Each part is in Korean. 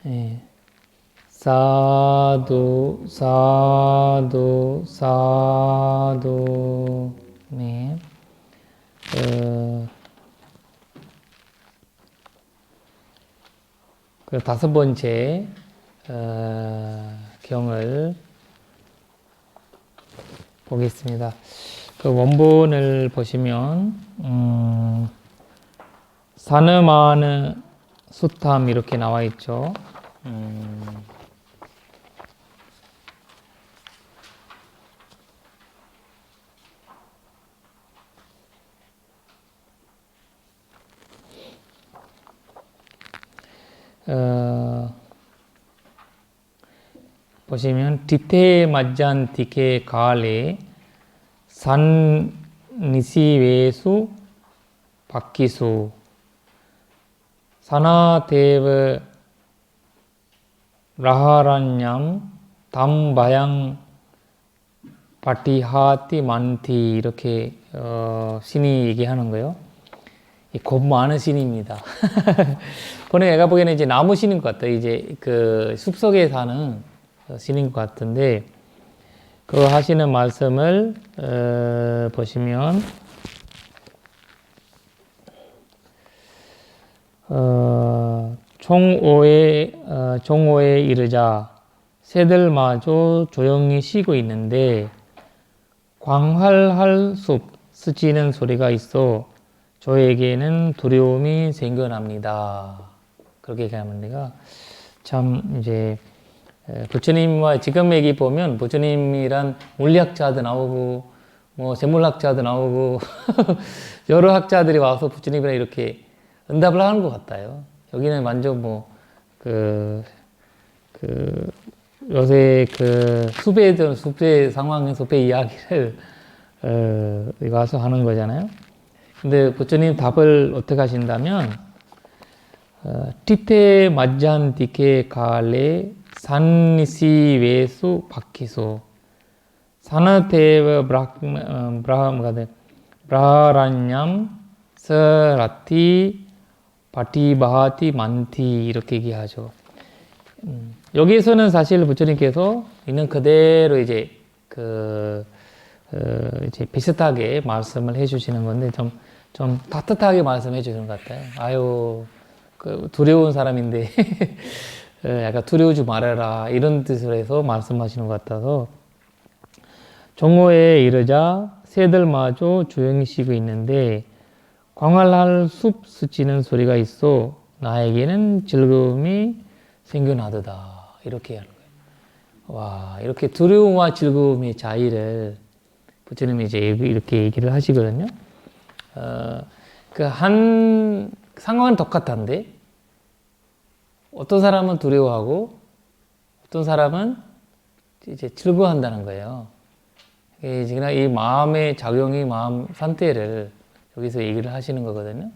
예. 사두, 사두, 사두. 네. 그 다섯 번째 경을 보겠습니다. 그 원본을 보시면 사느마느 수탐 이렇게 나와 있죠. 보시면 디테 맞잔티케 가레 산 니시웨수 박기수 사나데브 라하란냠 담바양 파티하티 만티 이렇게 신이 얘기하는 거예요. 겁 많은 신입니다. 보는 애가 보기에는 이제 나무 신인 것 같아요. 이제 그 숲속에 사는 신인 것 같은데 그 하시는 말씀을 보시면 종오에 이르자 새들마저 조용히 쉬고 있는데 광활할 숲 스치는 소리가 있어 저에게는 두려움이 생겨납니다. 그렇게 얘기하면 내가 참 이제 부처님과 지금 얘기 보면 부처님이란 물리학자도 나오고 뭐 생물학자도 나오고 여러 학자들이 와서 부처님이랑 이렇게 응답을 하는 것 같아요. 여기는 완전 요새 숲의 상황, 숲의 이야기를 와서 하는 거잖아요. 근데 부처님 답을 어떻게 하신다면 티테 맞잔티케 갈레 산니시 외수 박히소 사나테브 브라하란냠 서라티 바티바하티 만티 이렇게 얘기하죠. 여기에서는 사실 부처님께서 있는 그대로 이제 이제 비슷하게 말씀을 해주시는 건데 좀 따뜻하게 말씀해 주시는 것 같아요. 아유, 두려운 사람인데 약간 두려우지 말아라 이런 뜻으로 해서 말씀하시는 것 같아서 종호에 이르자 새들마저 조용히 쉬고 있는데 광활할 숲 스치는 소리가 있어 나에게는 즐거움이 생겨나도다 이렇게 하는 거예요. 와, 이렇게 두려움과 즐거움의 차이를 부처님이 이제 이렇게 얘기를 하시거든요. 한 상황은 똑같은데 어떤 사람은 두려워하고 어떤 사람은 이제 즐거워한다는 거예요. 그냥 이 마음의 작용이 마음 상태를 여기서 얘기를 하시는 거거든요.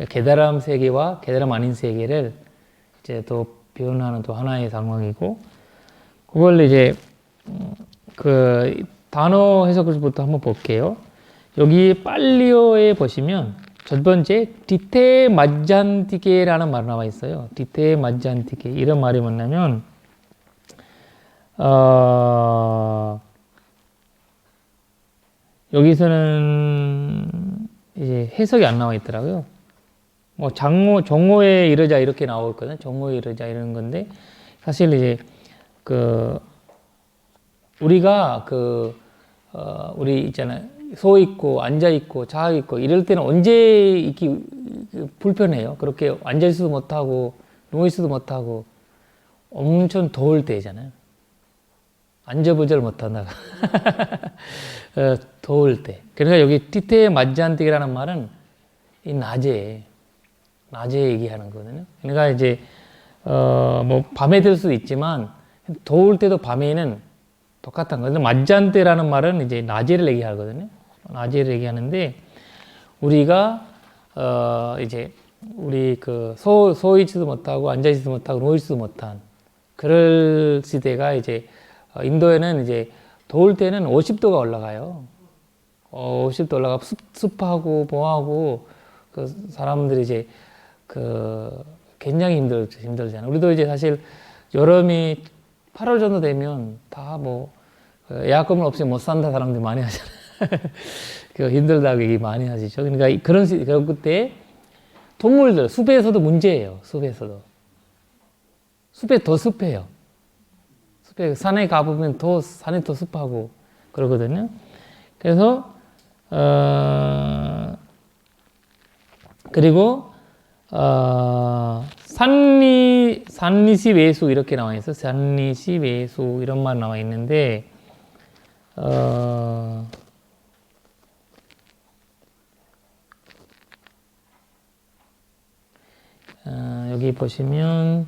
깨달음 세계와 깨달음 아닌 세계를 이제 또 표현하는 또 하나의 상황이고 그걸 이제 그 단어 해석부터 한번 볼게요. 여기 빨리어에 보시면 첫 번째 디테 맞잔티케라는 말 나와 있어요. 디테 맞잔티케 이런 말이 뭐냐면 여기서는 이제 해석이 안 나와 있더라고요. 뭐 종호에 이르자 이렇게 나와 있거든. 종호에 이르자 이런 건데 사실 이제 우리가 우리 있잖아요. 서 있고 앉아 있고 자 있고 이럴 때는 언제 있기 불편해요. 그렇게 앉아 있어도 못하고 누워 있어도 못하고 엄청 더울 때잖아요. 앉아보질 못한다. 더울 때. 그러니까 여기 티테에 맞지않기라는 말은 이 낮에 얘기하는 거거든요. 그러니까 이제 뭐 밤에 될 수도 있지만 더울 때도 밤에는 똑같은 거예요. 맞지않기라는 말은 이제 낮에를 얘기하거든요. 낮에를 얘기하는데 우리가 이제 우리 서 있지도 못하고 앉아 있지도 못하고 누워 있지도 못한 그럴 시대가 이제 인도에는 이제 더울 때는 50도가 올라가요. 50도 올라가 습하고 뭐하고 그 사람들이 이제 굉장히 힘들잖아요. 우리도 이제 사실 여름이 8월 정도 되면 다 뭐 에어컨 없이 못 산다 사람들 많이 하잖아요. 그 힘들다고 얘기 많이 하시죠. 그러니까 그런 그때 동물들 숲에서도 문제예요. 숲에서도 숲에 더 습해요. 숲에 산에 가보면 더 산이 더 습하고 그러거든요. 그래서 그리고 산리시 외수 이렇게 나와 있어. 산리시 외수 이런 말 나와 있는데 여기 보시면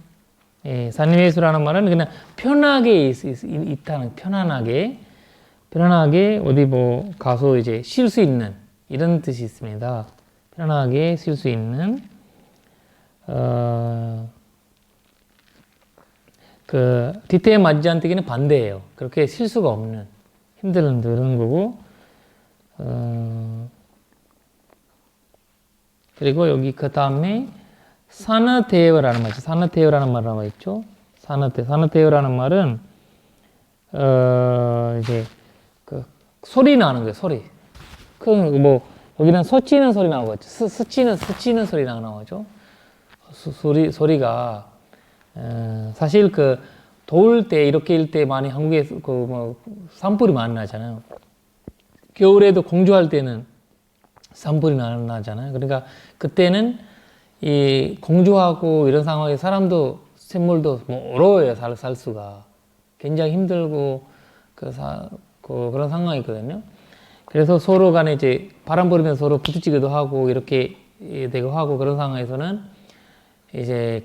산리외수라는 말은 그냥 편하게 있다는 편안하게 어디 뭐 가서 이제 쉴 수 있는 이런 뜻이 있습니다. 편안하게 쉴 수 있는 그 뒤태에 맞지 않기는 반대예요. 그렇게 쉴 수가 없는 힘든 그런 거고 그리고 여기 그 다음에 산어대여라는 말이죠. 산어대여라는 말 나와 있죠. 산어대여라는 말은 이제 그 소리 나는 거예요. 소리. 그 뭐 여기는 소치는 소리 나오겠죠. 스치는 소리 나오죠. 소리가 사실 그 더울 때 이렇게 일 때 많이 한국에 그 뭐 산불이 많이 나잖아요. 겨울에도 공주할 때는 산불이 나잖아요. 그러니까 그때는 이 공주하고 이런 상황에 사람도 생물도 뭐 어려워요. 살 수가 굉장히 힘들고 그런 상황이거든요. 그래서 서로 간에 이제 바람 불으면서 서로 부딪히기도 하고 이렇게 되고 하고 그런 상황에서는 이제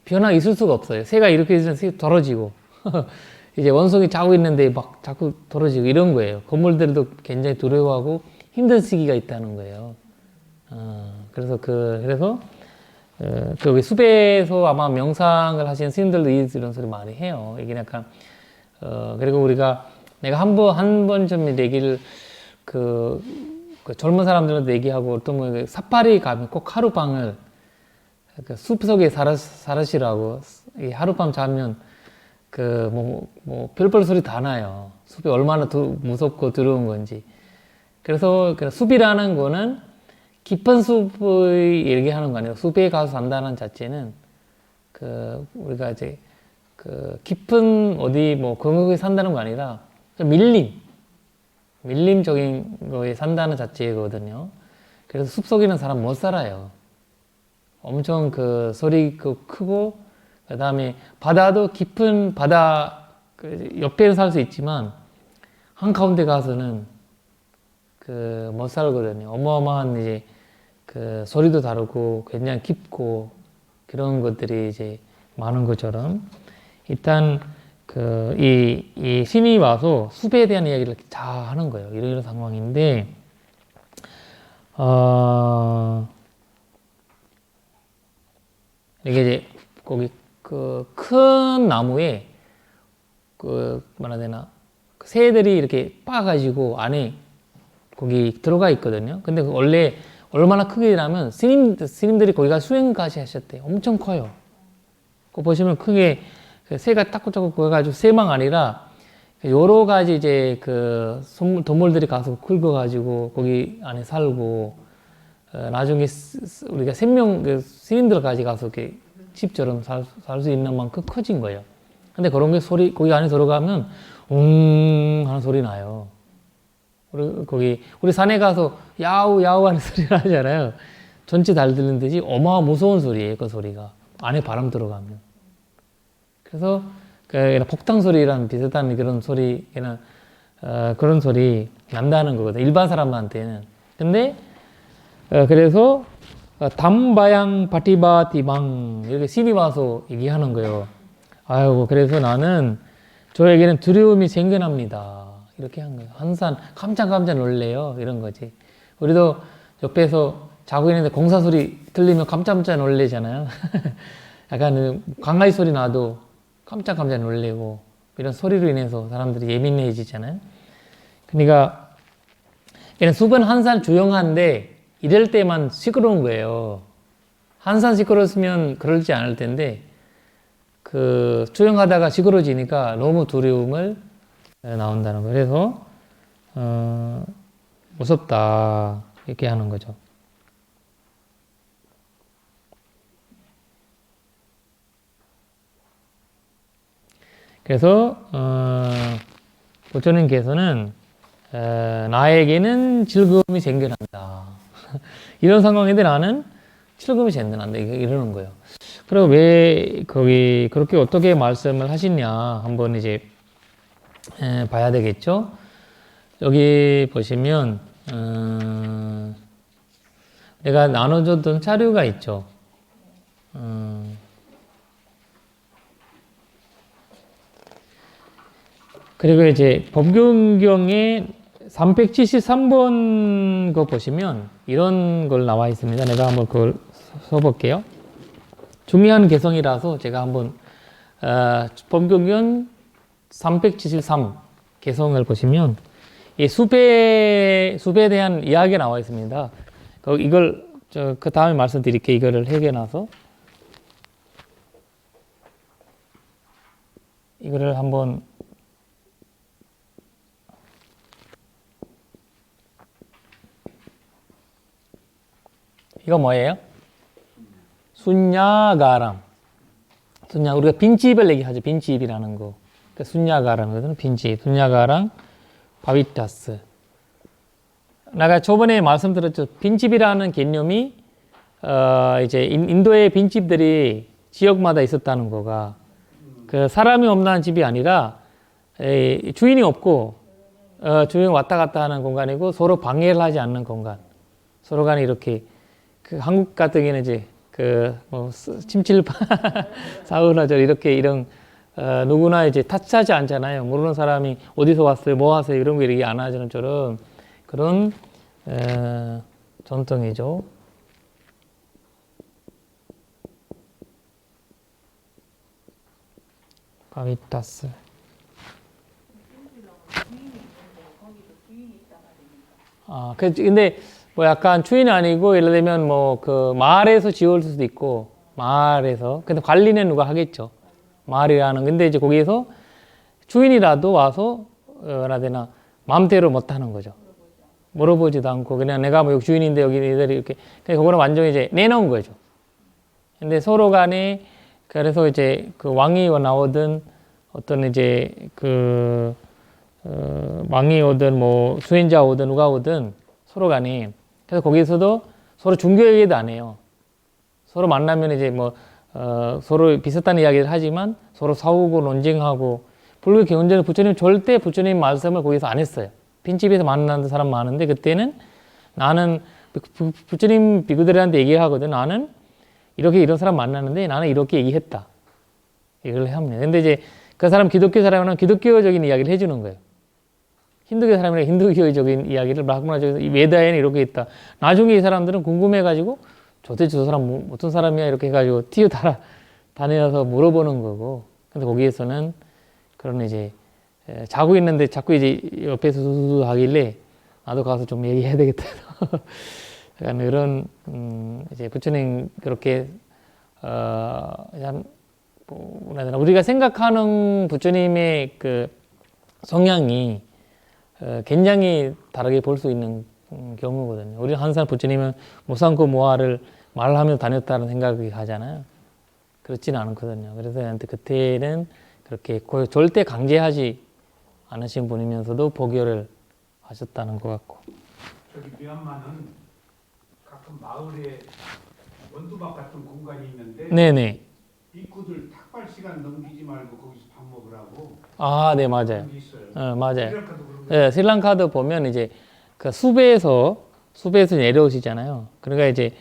변화가 있을 수가 없어요. 새가 이렇게 있으면 새 떨어지고 이제 원숭이 자고 있는데 막 자꾸 떨어지고 이런 거예요. 건물들도 굉장히 두려워하고 힘든 시기가 있다는 거예요. 그래서 그 숲에서 아마 명상을 하시는 스님들도 이런 소리 많이 해요. 이게 약간 그리고 내가 한 번 좀 얘기를 그 젊은 사람들한테 얘기하고 어떤 분 사파리 가면 꼭 하룻밤을 숲속에 살으시라고 하룻밤 자면 뭐 별별 소리 다 나요. 숲이 얼마나 무섭고 두려운 건지. 그래서 숲이라는 거는 깊은 숲을 얘기하는 거 아니에요. 숲에 가서 산다는 자체는 우리가 이제 깊은 어디 뭐 그런 게 산다는 거 아니라 밀림적인 거에 산다는 자체거든요. 그래서 숲속에는 사람 못 살아요. 엄청 소리 크고 그 다음에 바다도 깊은 바다 옆에는 살 수 있지만 한가운데 가서는 못 살거든요. 어마어마한 이제 소리도 다르고 굉장히 깊고 그런 것들이 이제 많은 것처럼 일단 이 신이 와서 숲에 대한 이야기를 다 하는 거예요. 이런 상황인데 이게 이제 거기 큰 나무에 뭐라 해야 되나 새들이 이렇게 빠가지고 안에 거기 들어가 있거든요. 근데 원래 얼마나 크게라면 스님들이 거기가 수행까지 하셨대요. 엄청 커요. 그거 보시면 크게 새가 따꾸따꾸 구워가지고 새만 아니라 여러 가지 이제 동물들이 가서 긁어가지고 거기 안에 살고 나중에 우리가 스님들까지 가서 이렇게 집처럼 살 수 있는 만큼 커진 거예요. 근데 그런 게 거기 안에 들어가면 하는 소리 나요. 우리 산에 가서 야우 야우 하는 소리 나잖아요. 전체 달 들리는 듯이 무서운 소리예요. 그 소리가 안에 바람 들어가면. 그래서 폭탄 소리랑 비슷한 그런 소리, 그런 소리 난다는 거거든. 일반 사람한테는. 근데 그래서 담바양 바티바티방 이렇게 신이 와서 얘기하는 거예요. 아이고 그래서 나는 저에게는 두려움이 생겨납니다. 이렇게 한 거예요. 항상 깜짝 놀래요. 이런 거지. 우리도 옆에서 자고 있는데 공사 소리 들리면 깜짝 놀래잖아요. 약간 강아지 소리 나도 깜짝 놀래고 이런 소리로 인해서 사람들이 예민해지잖아요. 그러니까 숲은 항상 조용한데 이럴 때만 시끄러운 거예요. 한산 시끄러웠으면 그러지 않을 텐데 조용하다가 시끄러지니까 너무 두려움을 나온다는 거예요. 그래서 무섭다 이렇게 하는 거죠. 그래서 부처님께서는 나에게는 즐거움이 생겨난다. 이런 상황인데 나는 즐거움이 생겨난다. 이러는 거예요. 그리고 왜 거기 그렇게 어떻게 말씀을 하시냐 한번 이제 봐야 되겠죠. 여기 보시면 내가 나눠줬던 자료가 있죠. 그리고 이제 법경경에 373번 거 보시면 이런 걸 나와 있습니다. 내가 한번 그걸 써볼게요. 중요한 개성이라서 제가 한번 법경경 373 개성을 보시면 이 숲에 대한 이야기가 나와 있습니다. 이걸 그 다음에 말씀드릴게요. 이거를 해결해놔서 이거를 한번 이거 뭐예요? 순야가람. 우리가 빈집을 얘기하죠. 빈집이라는 거. 그러니까 순야가람. 그거는 빈집. 순야가람, 바비타스. 내가 저번에 말씀드렸죠. 빈집이라는 개념이, 이제 인도의 빈집들이 지역마다 있었다는 거가, 그 사람이 없는 집이 아니라, 주인이 없고, 주인이 왔다 갔다 하는 공간이고, 서로 방해를 하지 않는 공간. 서로 간에 이렇게, 한국 같은 경우는 이제 침칠파 사우나절 이렇게 이런 누구나 이제 타치하지 않잖아요. 모르는 사람이 어디서 왔어요, 뭐 하세요 이런 거 얘기 안 하는 것처럼 그런 전통이죠. 바비타스. 근데 뭐 약간 주인이 아니고 예를 들면 뭐 마을에서 지을 수도 있고 마을에서 근데 관리는 누가 하겠죠. 마을이라는 근데 이제 거기에서 주인이라도 와서 뭐라 되나 마음대로 못 하는 거죠. 물어보지도 않고 그냥 내가 뭐 여기 주인인데 여기 애들이 이렇게 그거는 완전히 이제 내놓은 거죠. 근데 서로 간에 그래서 이제 왕이 나오든 어떤 이제 왕이 오든 뭐 수행자 오든 누가 오든 서로 간에 그래서 거기서도 서로 종교 얘기도 안 해요. 서로 만나면 이제 서로 비슷한 이야기를 하지만 서로 싸우고 논쟁하고 불교 개원전 부처님 절대 부처님 말씀을 거기서 안 했어요. 빈집에서 만나는 사람 많은데 그때는 나는 부처님 비구들한테 얘기를 하거든. 나는 이렇게 이런 사람 만나는데 나는 이렇게 얘기했다. 이걸 합니다. 근데 이제 그 사람 기독교 사람은 기독교적인 이야기를 해주는 거예요. 힌두교 사람이랑 힌두교적인 이야기를 브라흐마적인 이 외다에는 이렇게 있다. 나중에 이 사람들은 궁금해가지고 도대체 저 사람 어떤 사람이야 이렇게 해가지고 다녀서 물어보는 거고. 근데 거기에서는 그런 이제 자고 있는데 자꾸 이제 옆에서 수수 하길래 나도 가서 좀 얘기해야 되겠다. 약간 이런 이제 부처님 그렇게 그냥 우리가 생각하는 부처님의 그 성향이 굉장히 다르게 볼 수 있는 경우거든요. 우리는 항상 부처님은 무상고 무아를 말하며 다녔다는 생각이 하잖아요. 그렇지는 않거든요. 그래서 그때는 그렇게 절대 강제하지 않으신 분이면서도 보교를 하셨다는 것 같고. 저기 미얀마는 가끔 마을에 원두막 같은 공간이 있는데 네네. 비구들 탁발 시간 넘기지 말고 거기서 밥 먹으라고. 네, 맞아요. 맞아요. 스리랑카도 그런 네, 스리랑카도 보면 이제 그 숲에서 내려오시잖아요. 그러니까 이제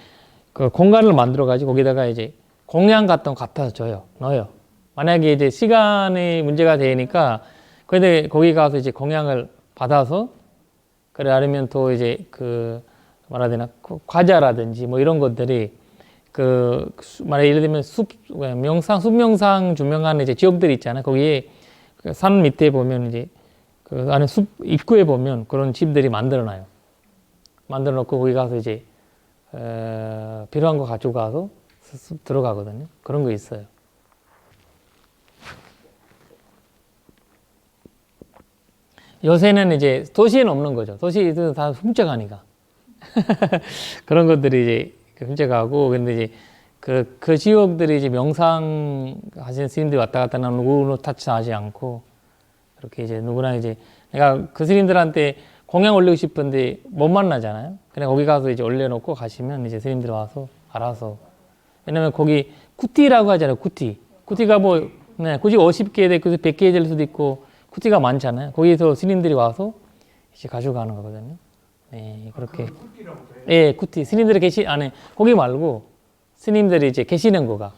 그 공간을 만들어 가지고 거기다가 이제 공양 같은 거 갖다 줘요. 넣어요. 만약에 이제 시간이 문제가 되니까 근데 거기 가서 이제 공양을 받아서 그래 아니면 또 이제 뭐라 해야 되나 과자라든지 뭐 이런 것들이 만약 예를 들면 숲 명상 주명하는 이제 지역들이 있잖아요. 거기에 산 밑에 보면 이제 안에 숲 입구에 보면 그런 집들이 만들어 놓고 거기 가서 이제 필요한 거 가지고 가서 쑥 들어가거든요. 그런 거 있어요. 요새는 이제 도시에는 없는 거죠. 도시에도 다 훔쳐가니까. 그런 것들이 이제 훔쳐가고, 근데 이제 그 지역들이 이제 명상 하시는 스님들이 왔다 갔다 하면 누구는 타치하지 않고, 그렇게 이제 누구나 이제 내가 그 스님들한테 공양 올리고 싶은데 못 만나잖아요. 그냥 거기 가서 이제 올려놓고 가시면 이제 스님들이 와서 알아서. 왜냐면 거기 쿠티라고 하잖아요. 쿠티. 쿠티가 뭐, 네, 굳이 50개 돼, 그래서 100개 될 수도 있고, 쿠티가 많잖아요. 거기서 스님들이 와서 이제 가져가는 거거든요. 네, 그렇게. 쿠티라고 해요. 예, 쿠티. 스님들이 안에, 거기 말고 스님들이 이제 계시는 거가.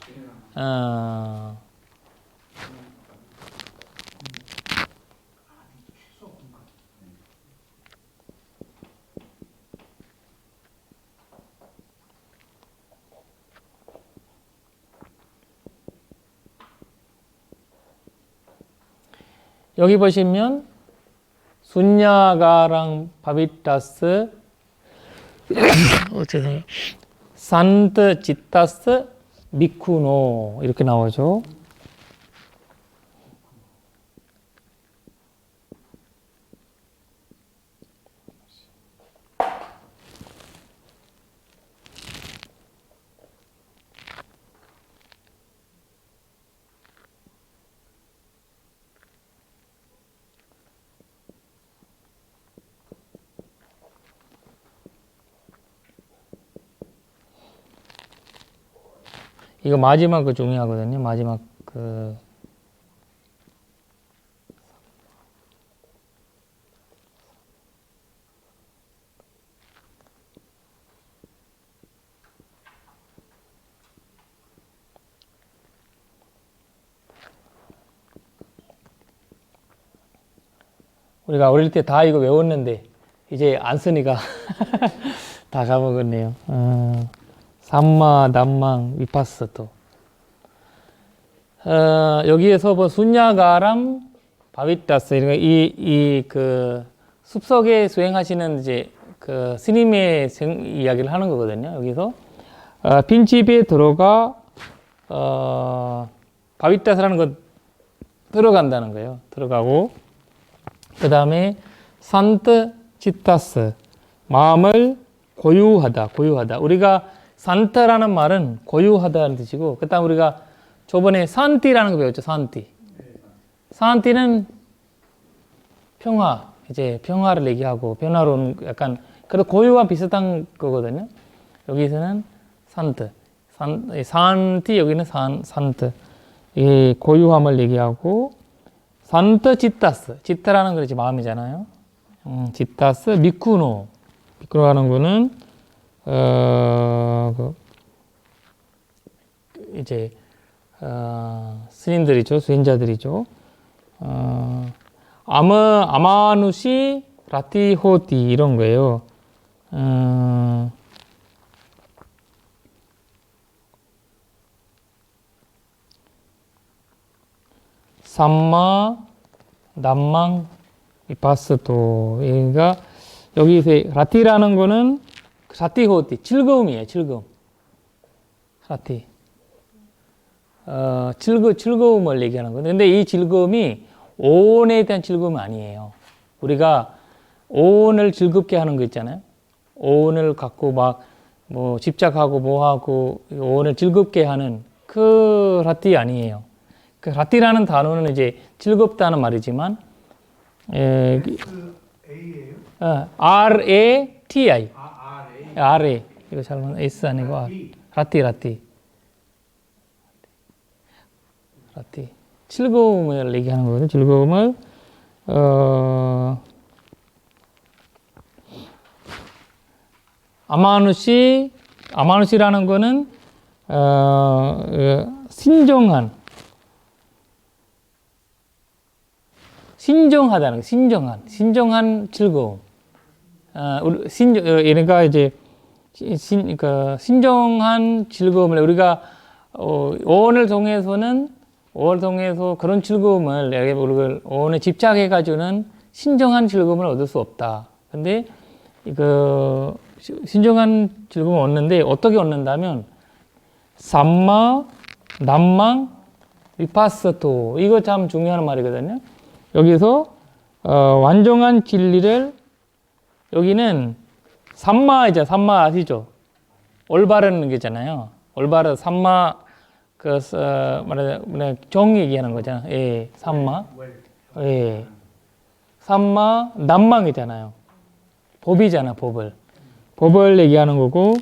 여기 보시면 순야가랑 바비타스 어쨌든 산트 지타스 미쿠노 이렇게 나오죠. 이거 마지막 그 중요하거든요. 마지막 그 우리가 어릴 때 다 이거 외웠는데 이제 안 쓰니까 다 까먹었네요. 삼마, 남망, 위파스도. 여기에서 뭐 순야가람, 바비타스 그 숲속에 수행하시는 이제 그 스님의 이야기를 하는 거거든요. 여기서 빈 집에 들어가 바비타스라는 것 들어간다는 거예요. 들어가고 그 다음에 산트 치타스 마음을 고유하다. 우리가 산타라는 말은 고유하다는 뜻이고, 그 다음 우리가 저번에 산티라는 거 배웠죠. 산티는 평화, 이제 평화를 얘기하고, 변화로운 약간, 그래도 고유와 비슷한 거거든요. 여기서는 산티, 여기는 산트. 이 고유함을 얘기하고, 산트 지타라는 거 이제 마음이잖아요. 지타스, 미쿠노라는 거는 이제 스님들이죠, 수행자들이죠. 아마누시 라티호티 이런 거예요. 삼마, 남망, 이파스도. 그러니까 여기서 라티라는 거는 라티호티, 즐거움이에요, 즐거움. 라티. 즐거움을 얘기하는 거예요. 근데 이 즐거움이 오온에 대한 즐거움이 아니에요. 우리가 오온을 즐겁게 하는 거 있잖아요. 오온을 갖고 뭐 집착하고 뭐하고 오온을 즐겁게 하는 그 라티 아니에요. 그 라티라는 단어는 이제 즐겁다는 말이지만, A예요? RATI. R A. RA. 이거 잘못, S 아니고, 라티. 즐거움을 얘기하는 거거든요. 즐거움을, 아마누시라는 거는, 신정하다는 거, 신정한 즐거움. 그러니까 이제, 신정한 즐거움을 우리가, 오온을 통해서 그런 즐거움을, 오온에 집착해가지고는 신정한 즐거움을 얻을 수 없다. 근데, 신정한 즐거움을 얻는데, 어떻게 얻는다면, 삼마, 남망, 위파스토. 이거 참 중요한 말이거든요. 여기서 완전한 진리를 여기는 삼마이자 삼마 아시죠? 올바른 게잖아요. 올바른 삼마 말하자 정 얘기하는 거잖아. 예, 삼마. 예, 삼마 남망이잖아요. 법이잖아, 법을 얘기하는 거고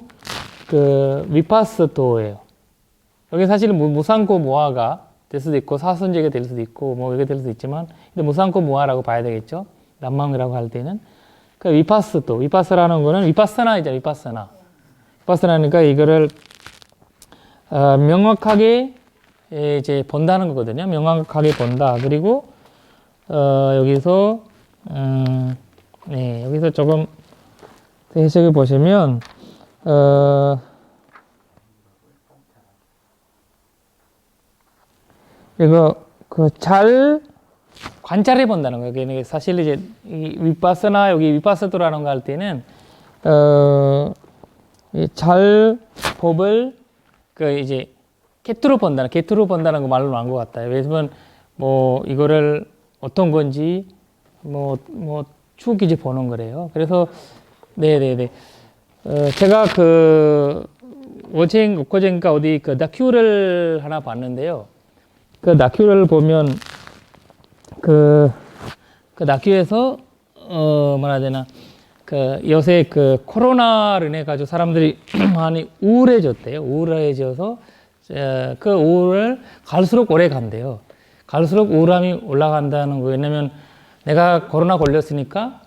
그 위파스토예요. 여기 사실 무상고 무아가 될 수도 있고 사선제가 될 수도 있고 뭐 이게 될 수도 있지만 근데 무상고 무아라고 봐야 되겠죠. 남망이라고 할 때는 그 위파스토, 위파스라는 거는 위파스나이죠, 위파스나니까 이거를 명확하게 이제 본다는 거거든요. 명확하게 본다. 그리고 여기서 네, 여기서 조금 해석해 보시면 이거 그 잘 관찰해 본다는 거예요. 그게 사실 이제 이 위파스나 여기 위파스토라는 거 할 때는 잘 법을 그 이제 객투로 본다는 거 말로 나온 것 같아요. 왜냐면 뭐 이거를 어떤 건지 쭉 이제 보는 거래요. 그래서 네네네. 제가 그 어젠가 어디 그 다큐를 하나 봤는데요. 그 다큐를 보면 그 다큐에서 뭐라 해야 되나 그 요새 그 코로나로 인해 가지고 사람들이 많이 우울해졌대요. 우울해져서 그 우울을 갈수록 오래 간대요. 갈수록 우울함이 올라간다는 거. 왜냐면 내가 코로나 걸렸으니까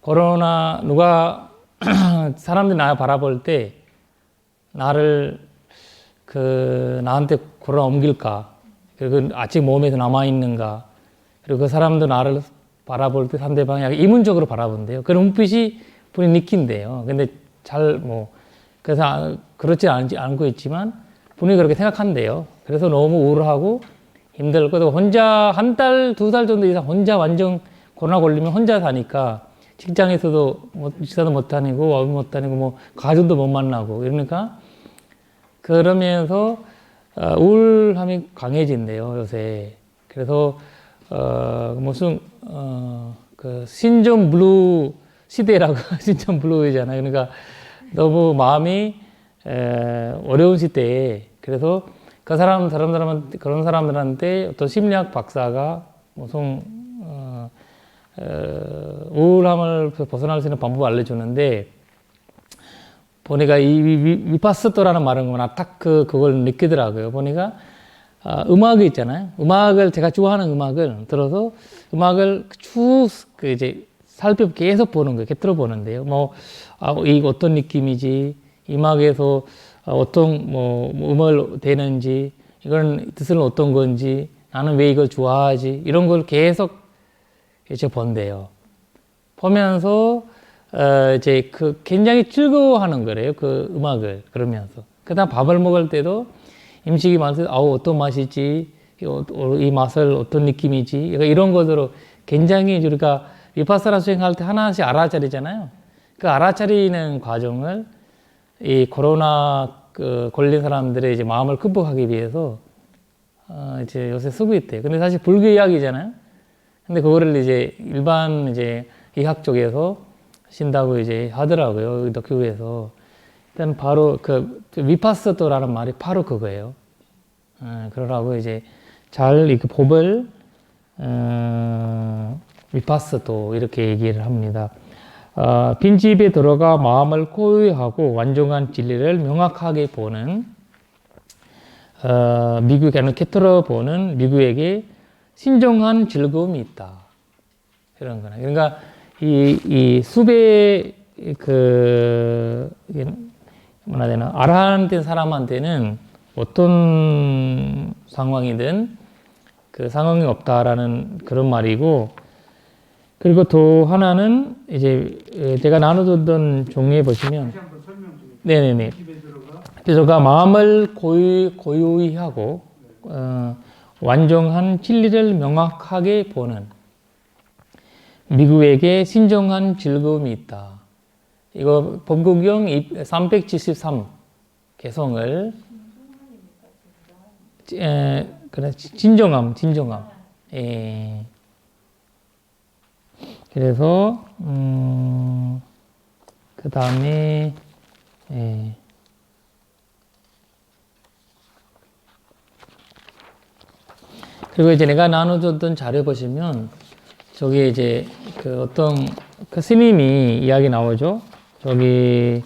코로나 누가 사람들이 나 바라볼 때 나를 나한테 코로나 옮길까? 그리고 아직 몸에서 남아 있는가? 그리고 그 사람도 나를 바라볼 때 상대방이 약간 이문적으로 바라본대요. 그런 눈빛이 분이 느낀대요. 근데 그래서 그렇지 않고 있지만 분이 그렇게 생각한대요. 그래서 너무 우울하고 힘들고 또 혼자 한 달, 두 달 정도 이상 혼자 완전 코로나 걸리면 혼자 사니까 직장에서도 식사도 못 다니고 와우 못 다니고 뭐 가족도 못 만나고 이러니까 그러면서 우울함이 강해진대요 요새. 그래서 무슨 그 신종 블루 시대라고 신종 블루이잖아요. 그러니까 너무 마음이 어려운 시대에 그래서 그런 사람들한테 어떤 심리학 박사가 무슨 우울함을 벗어날 수 있는 방법을 알려주는데 보니까 이 위파스토라는 말은 뭐나 딱 그걸 느끼더라고요. 보니까 음악이 있잖아요. 제가 좋아하는 음악을 들어서 음악을 쭉 이제 계속 보는 거예요. 계속 들어보는데요. 이거 어떤 느낌이지, 이 음악에서 어떤 음을 대는지, 이건 뜻은 어떤 건지, 나는 왜 이걸 좋아하지, 이런 걸 계속 이제 본대요. 보면서 이제 굉장히 즐거워하는 거래요. 그 음악을 그러면서. 그다음 밥을 먹을 때도 음식이 맛을 어떤 맛이지, 이 맛을 어떤 느낌이지, 이런 것으로 굉장히 우리가 위파사나 수행할 때 하나씩 알아차리잖아요. 그 알아차리는 과정을 이 코로나 걸린 사람들의 이제 마음을 극복하기 위해서 이제 요새 쓰고 있대요. 근데 사실 불교 이야기잖아요. 근데 그거를 이제 일반 이제 의학 쪽에서 신다고 이제 하더라고요. 다큐에서. 일단 바로 위파스토라는 말이 바로 그거예요. 그러라고 이제 잘 이렇게 법을 위파스토 이렇게 얘기를 합니다. 빈집에 들어가 마음을 고요하고 완전한 진리를 명확하게 보는 미국에는 객터로 보는 미국에게 신중한 즐거움이 있다. 이런 거나. 그러니까 이 수배 뭐라 해야 되나 아라한테 사람한테는 어떤 상황이든 그 상황이 없다라는 그런 말이고, 그리고 또 하나는 이제 제가 나눠줬던 종이에 보시면 다시 한번 설명 좀 네네네. 집에 그래서 마음을 고요히 하고 완전한 진리를 명확하게 보는 미국에게 신중한 즐거움이 있다. 이거 법국경 373 개성을 그래, 진정함. 예. 그래서, 그 다음에, 예. 그리고 이제 내가 나눠줬던 자료 보시면, 저기 이제 그 어떤 그 스님이 이야기 나오죠. 저기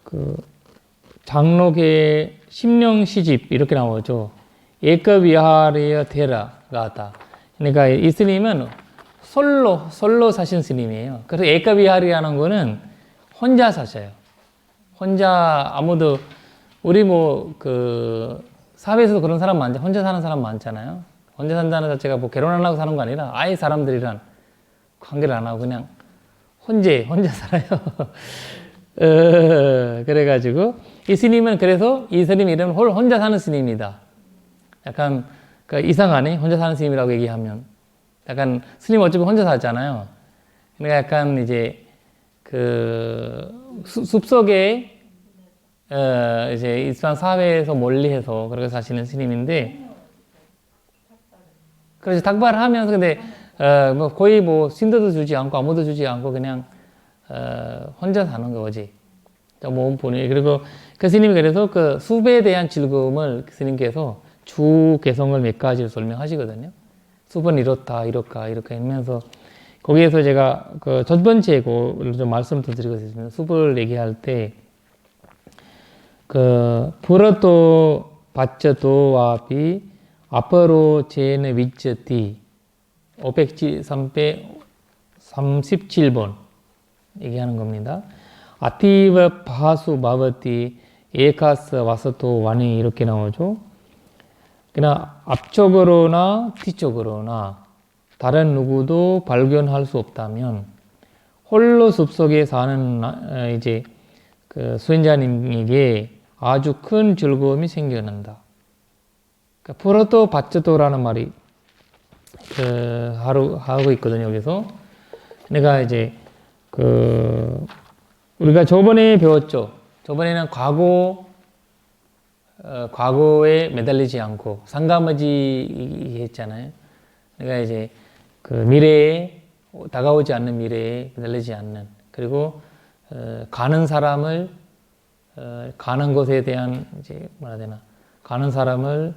그 장로계 심령 시집 이렇게 나오죠. 에카비하리여 테라가다. 그러니까 이 스님은 솔로 사신 스님이에요. 그래서 에카비하리라는 거는 혼자 사셔요. 혼자 아무도 우리 뭐 그 사회에서도 그런 사람 많죠. 혼자 사는 사람 많잖아요. 혼자 산다는 자체가 뭐 결혼 안 하고 사는 거 아니라 아예 사람들이랑 관계를 안 하고 그냥 혼자 살아요. 그래가지고 이 스님은 그래서 이 스님 이름은 혼자 사는 스님이다. 약간 그러니까 이상하네. 혼자 사는 스님이라고 얘기하면 약간 스님 어차피 혼자 살잖아요. 그러니까 약간 이제 그 숲속에 이제 일반 사회에서 멀리해서 그렇게 사시는 스님인데, 그래서 닭발을 하면서 근데 뭐 거의 뭐 신도도 주지 않고 아무도 주지 않고 그냥 혼자 사는 거지. 몸 보니. 그리고 그 스님이 그래서 그 숲에 대한 즐거움을 그 스님께서 주 개성을 몇 가지를 설명하시거든요. 숲은 이렇다, 이렇게 하면서 거기에서 제가 그 첫 번째 거를 좀 말씀을 드리겠습니다. 숲을 얘기할 때 그 불어도 받쳐도 와비 앞으로 제는 위치티 537번 얘기하는 겁니다. 아티브 바수 바버티 에카스 와서도 와니 이렇게 나오죠. 그러나 앞쪽으로나 뒤쪽으로나 다른 누구도 발견할 수 없다면 홀로 숲속에 사는 이제 그 수행자님에게 아주 큰 즐거움이 생겨난다. 그러니까 프로토 바츠토라는 말이 하고 있거든요, 여기서. 내가 이제 우리가 저번에 배웠죠. 저번에는 과거에 매달리지 않고 상가머지 했잖아요. 내가 이제 그 미래에 다가오지 않는 미래에 매달리지 않는, 그리고 가는 사람을 가는 것에 대한 이제 뭐라 해야 되나, 가는 사람을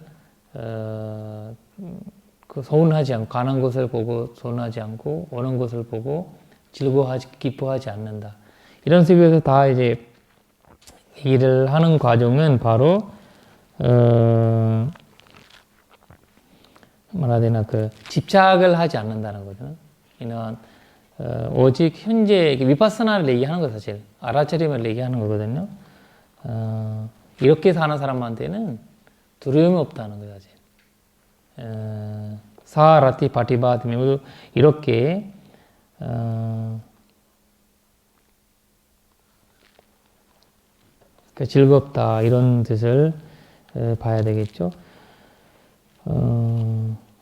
그 서운하지 않고 가는 것을 보고 서운하지 않고 오는 것을 보고 기뻐하지 않는다. 이런 식으로 다 이제 일을 하는 과정은 바로 뭐라 되나 그 집착을 하지 않는다는 거죠. 이런 오직 현재 위파스나를 얘기하는 거 사실 알아차림을 얘기하는 거거든요. 이렇게 사는 사람한테는 두려움이 없다는 거죠, 사실. 사라티 파티바티 모두 이렇게 즐겁다 이런 뜻을 봐야 되겠죠.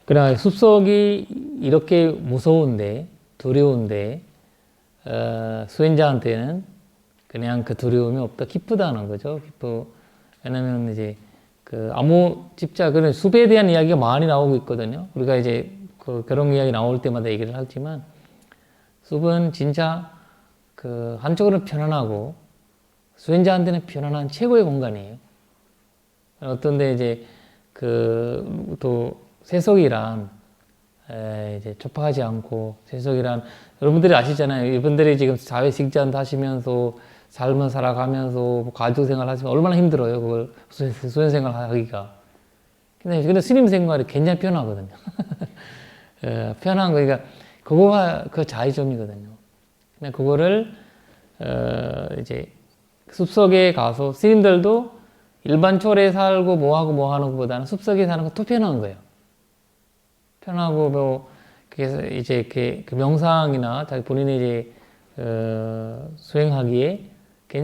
그러나 숲속이 이렇게 무서운데 두려운데 수행자한테는 그냥 그 두려움이 없다, 기쁘다는 거죠. 왜냐면 이제 그 아무 집착, 그런 숲에 대한 이야기가 많이 나오고 있거든요. 우리가 이제 그런 이야기 나올 때마다 얘기를 하지만 숲은 진짜 그 한쪽으로는 편안하고 수행자한테는 편안한 최고의 공간이에요. 어떤데 이제 또 세속이란 이제 좁아하지 않고, 세속이란 여러분들이 아시잖아요. 이분들이 지금 사회 직장도 하시면서 삶을 살아가면서 가족 생활 하시면 얼마나 힘들어요. 그걸 수행 생활 하기가. 근데 스님 생활이 굉장히 편하거든요. 편한 거, 그러니까 그거가 그 자의점이거든요. 그냥 그거를 이제 숲속에 가서 스님들도 일반 철에 살고 뭐 하는 것보다는 숲속에 사는 거 더 편한 거예요. 편하고 뭐 그래서 이제 그 명상이나 자기 본인이 이제 수행하기에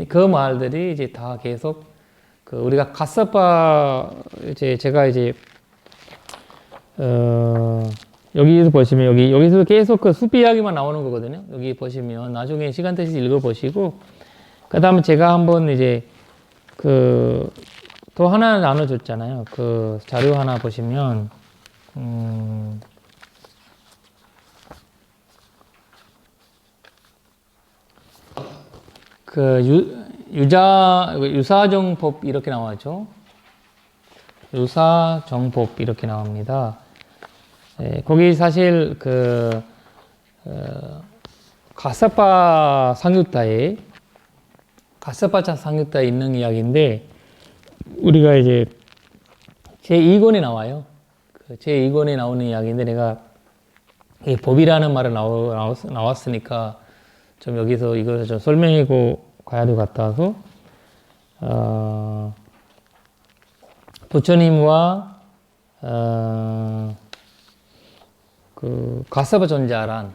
그 말들이 이제 다 계속 우리가 가사파 이제 제가 이제 여기서 보시면 여기서 계속 그 숲 이야기만 나오는 거거든요. 여기 보시면 나중에 시간 되시 읽어 보시고, 그다음에 제가 한번 이제 또 하나 나눠줬잖아요. 그 자료 하나 보시면, 유사정법 이렇게 나와죠. 유사정법 이렇게 나옵니다. 거기 사실 가사파 상유타에 있는 이야기인데, 우리가 이제 제2권에 나와요. 제2권에 나오는 이야기인데, 내가 이 법이라는 말을 나왔으니까 좀 여기서 이것을 좀 설명하고 가야 될 것 같아서, 부처님과 그 가사바 존자랑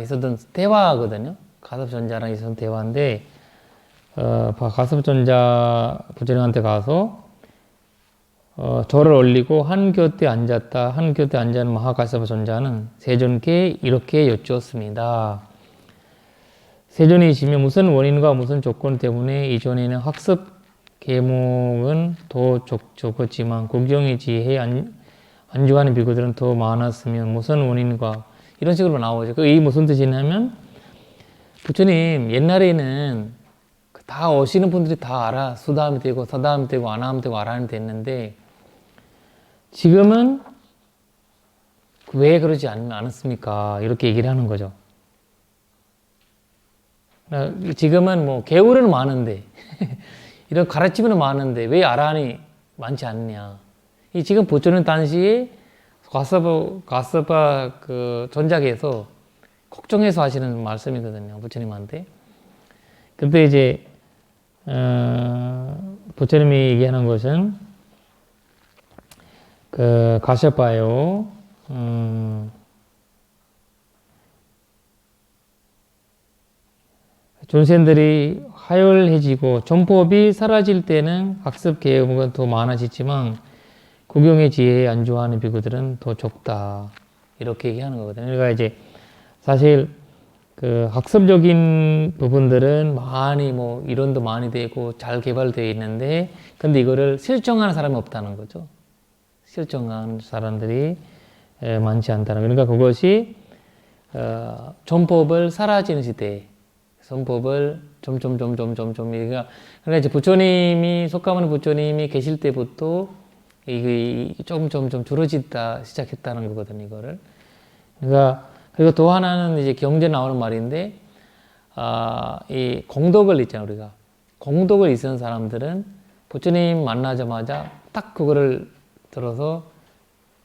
있었던 대화거든요. 가사바 존자랑 있었던 대화인데, 가사바 존자 부처님한테 가서 절을 올리고 한 곁에 앉았다. 한 곁에 앉은 마하가사바 존자는 세존께 이렇게 여쭈었습니다. 세존이시며 무슨 원인과 무슨 조건 때문에 이전에는 학습 계목은 더 적었지만 국경의 지혜에 안주하는 비구들은 더 많았으면 무슨 원인과 이런 식으로 나오죠. 이 무슨 뜻이냐면, 부처님 옛날에는 다 오시는 분들이 다 알아. 수다하면 되고 서다하면 되고 안하면 되고 알아하면 됐는데, 지금은 왜 그러지 않았습니까? 이렇게 얘기를 하는 거죠. 지금은 뭐 개울은 많은데 이런 가르침은 많은데 왜 아라한이 많지 않냐? 이 지금 부처님 당시에 가스바 그 전작에서 걱정해서 하시는 말씀이거든요, 부처님한테. 근데 이제 부처님이 얘기하는 것은 그 가셔봐요. 존생들이 하열해지고 전법이 사라질 때는 학습 계획은 더 많아지지만 구경의 지혜에 안주하는 비구들은 더 적다. 이렇게 얘기하는 거거든요. 그러니까 이제 사실 그 학습적인 부분들은 많이 뭐 이론도 많이 되고 잘 개발되어 있는데, 근데 이거를 실정하는 사람이 없다는 거죠. 실정하는 사람들이 많지 않다는. 그러니까 그것이 전법을 사라지는 시대에 전법을 그러니까 이제 부처님이 속가모니 부처님이 계실 때부터 이게 좀 줄어지다 시작했다는 거거든요, 이거를. 그러니까 그리고 또 하나는 이제 경제 나오는 말인데, 이 공덕을 있잖아요, 우리가. 공덕을 있는 사람들은 부처님 만나자마자 딱 그거를 들어서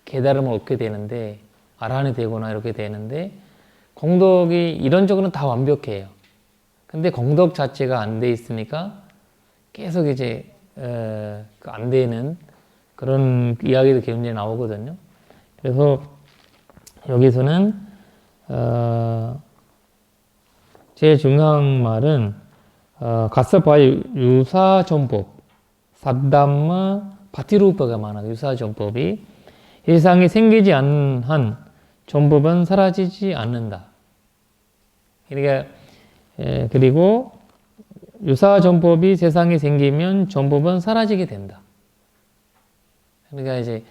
깨달음을 얻게 되는데, 아라한이 되거나 이렇게 되는데, 공덕이 이론적으로는 다 완벽해요. 근데 공덕 자체가 안 돼 있으니까 계속 이제 안 되는 그런 이야기도 굉장히 나오거든요. 그래서 여기서는 제일 중요한 말은 가서바의 유사전법, 사담마 파티루파가 많아요. 유사전법이 세상에 생기지 않는 한 전법은 사라지지 않는다. 그러니까 그리고 유사전법이 세상에 생기면 전법은 사라지게 된다. 그러니까 이제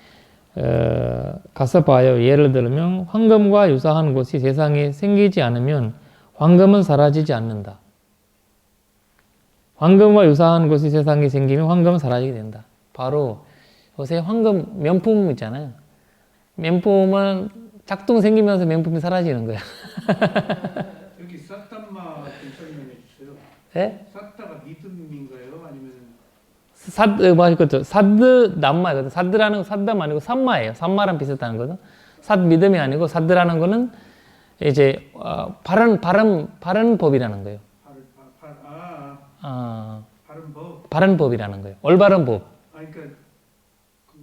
가서 봐요. 예를 들면 황금과 유사한 것이 세상에 생기지 않으면 황금은 사라지지 않는다. 황금과 유사한 것이 세상에 생기면 황금은 사라지게 된다. 바로 요새 황금 명품 있잖아요. 명품은 작동 생기면서 명품이 사라지는 거야. 여기 사담마 좀 설명해 주세요. 네? 사다가 믿음인가요? 아니면 사드 남마거든. 사드라는 건 사담 아니고 삼마예요. 삼마랑 비슷한 거든. 사드 믿음이 아니고 사드라는 거는 이제 바른 법이라는 거예요. 바른 법. 바른 법이라는 거예요. 올바른 법. 그러니까 그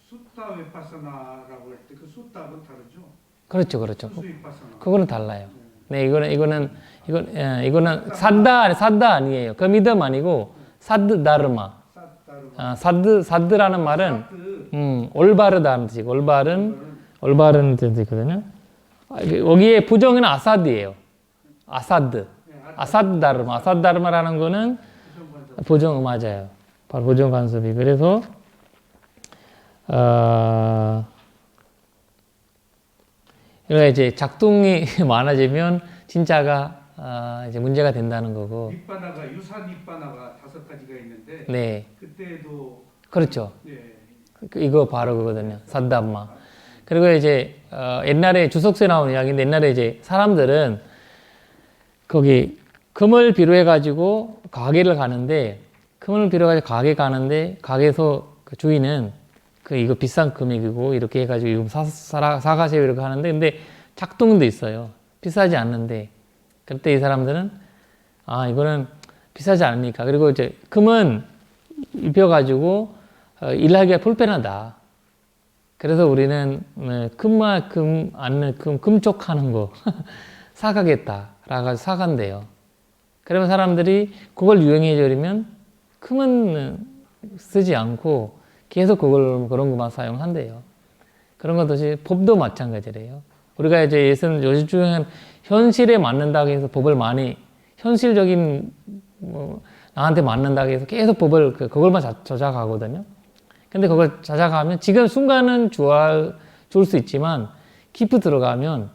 수타 웨파사나라고 할 때 그 수타하고 다르죠? 그렇죠. 수수 웨파사나. 그거는 달라요. 네, 이거는 사다 아니에요. 그 믿음 아니고 사드 다르마. 사드라는 말은 올바르다는 뜻이고 올바른 뜻이거든요. 여기에 부정은 아사드예요. 아사드 다르마. 아사드 다르마라는 거는 부정 맞아요. 바로 보존 간섭이. 그래서 이거 이제 작동이 많아지면 진짜가 이제 문제가 된다는 거고. 잎바나가 유산 잎바나가 5가지가 있는데 네, 그때도 그렇죠. 예, 이거 바로 그거거든요. 산다마. 그리고 이제 옛날에 주석서에 나오는 이야기인데 옛날에 이제 사람들은 거기 금을 비료해 가지고 가게를 가는데 금을 비료해 가지고 가게 가는데 가게에서 그 주인은 그 이거 비싼 금액이고 이렇게 해가지고 이거 사가세요 이렇게 하는데 근데 작동도 있어요. 비싸지 않는데 그때 이 사람들은 아 이거는 비싸지 않으니까 그리고 이제 금은 입혀가지고 일하기가 불편하다. 그래서 우리는 금만큼 않는 금쪽하는 거 사가겠다라고 사간대요. 그러면 사람들이 그걸 유행해 버리면 금은 쓰지 않고 계속 그런 것만 사용한대요. 그런 것도 법도 마찬가지래요. 우리가 이제 요즘 중에 현실에 맞는다고 해서 법을 많이 현실적인 나한테 맞는다고 해서 계속 법을 그걸만 저작하거든요. 근데 그걸 저작하면 지금 순간은 좋을 수 있지만 깊이 들어가면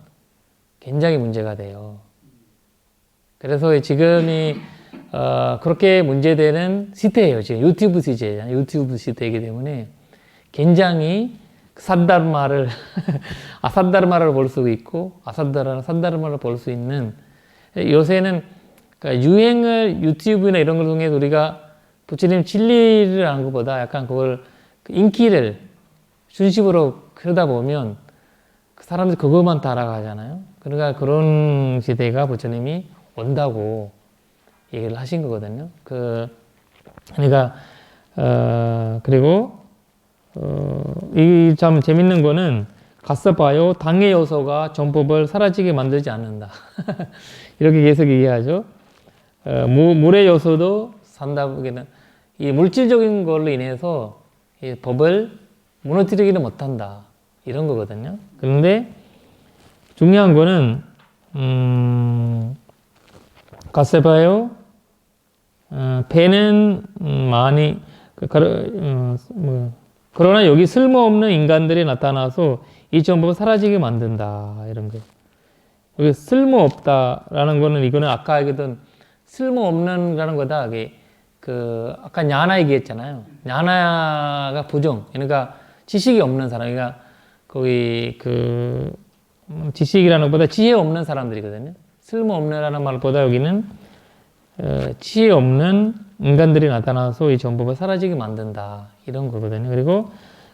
굉장히 문제가 돼요. 그래서 지금이 그렇게 문제되는 시대예요. 지금 유튜브 시대잖아요. 유튜브 시대이기 때문에 굉장히 산다르마를 아산다르마를 볼 수 있고 산다르마를 볼 수 있는 요새는 그러니까 유행을 유튜브나 이런 걸 통해 우리가 부처님 진리를 하는 것보다 약간 그걸 인기를 중심으로 그러다 보면 사람들이 그것만 따라가잖아요. 그러니까 그런 시대가 부처님이 온다고 얘기를 하신 거거든요. 그러니까 그리고 이 참 재밌는 거는 가서 봐요. 당의 요소가 전법을 사라지게 만들지 않는다. 이렇게 계속 얘기하죠. 물의 요소도 산다보기는 이 물질적인 걸로 인해서 이 법을 무너뜨리기는 못한다. 이런 거거든요. 그런데 중요한 거는 가서 봐요. 배는 많이 그러나 여기 쓸모없는 인간들이 나타나서 이 정보가 사라지게 만든다 이런 거. 여기 쓸모없다라는 거는 이거는 아까 얘기했던 쓸모없는라는 거다. 이게 아까 냐나 얘기했잖아요. 냐나가 부정. 그러니까 지식이 없는 사람. 그러니까 거기 지식이라는 것보다 지혜 없는 사람들이거든요. 쓸모없는라는 말보다 여기는 지혜 없는 인간들이 나타나서 이 전법을 사라지게 만든다. 이런 거거든요. 그리고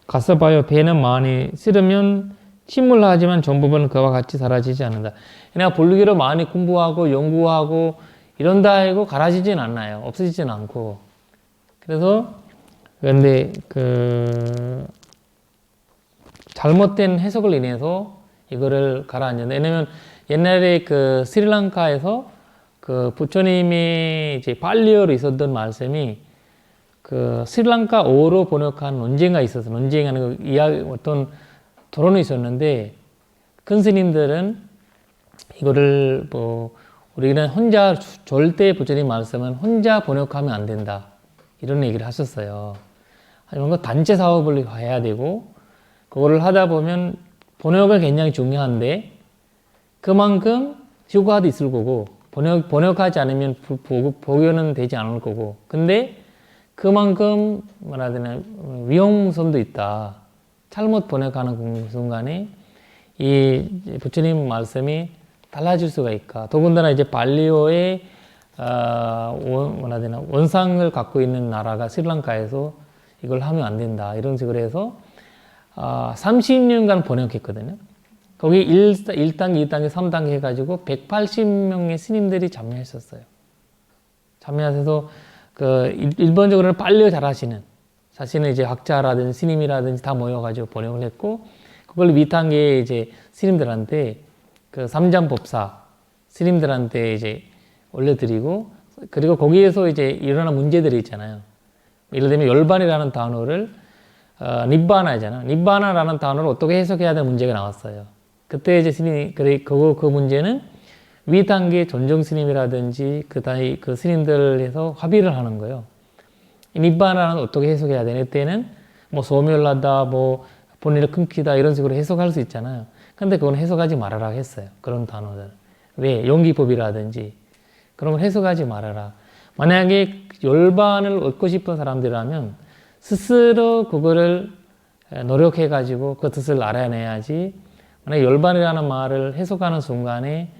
가서 봐요. 배는 많이 쓸으면 침몰하지만 전법은 그와 같이 사라지지 않는다. 그냥 본류기로 많이 공부하고 연구하고 이런다 해고 가라지진 않나요. 없어지진 않고. 그래서 그런데 잘못된 해석을 인해서 이거를 가라앉는다. 왜냐면 옛날에 스리랑카에서 부처님이 이제 팔리어로 있었던 말씀이 스리랑카어로 번역한 논쟁가 있어서 논쟁하는 어떤 토론이 있었는데 큰 스님들은 이거를 우리는 혼자 절대 부처님 말씀은 혼자 번역하면 안 된다 이런 얘기를 하셨어요. 하지만 그 단체 사업을 해야 되고 그거를 하다 보면 번역은 굉장히 중요한데 그만큼 효과도 있을 거고 번역하지 않으면 복용은 되지 않을 거고 근데 그만큼 뭐라 해야 되나 위험성도 있다. 잘못 번역하는 순간에 이 부처님 말씀이 달라질 수가 있다. 더군다나 이제 발리어의 뭐라 해야 되나 원상을 갖고 있는 나라가 스리랑카에서 이걸 하면 안 된다. 이런 식으로 해서 30년간 번역했거든요. 거기 1단계, 2단계, 3단계 해가지고 180명의 스님들이 참여했었어요. 참여해서 일본적으로는 빨리 잘하시는 자신은 이제 학자라든지 스님이라든지 다 모여가지고 번역을 했고 그걸 밑단계에 이제 스님들한테 삼장법사 스님들한테 이제 올려드리고 그리고 거기에서 이제 일어난 문제들이 있잖아요. 예를 들면 열반이라는 단어를 닙바나잖아요. 닙바나라는 단어를 어떻게 해석해야 되는 문제가 나왔어요. 그때 이제 스님이 그 문제는 위단계 존정 스님이라든지 그 스님들에서 합의를 하는 거예요. 니바나는 어떻게 해석해야 되냐 때는 뭐 소멸하다, 뭐 본의를 끊기다 이런 식으로 해석할 수 있잖아요. 근데 그건 해석하지 말아라 했어요. 그런 단어들. 왜? 용기법이라든지 그런 걸 해석하지 말아라. 만약에 열반을 얻고 싶은 사람들이라면 스스로 그거를 노력해가지고 그 뜻을 알아내야지. 만약에 열반이라는 말을 해석하는 순간에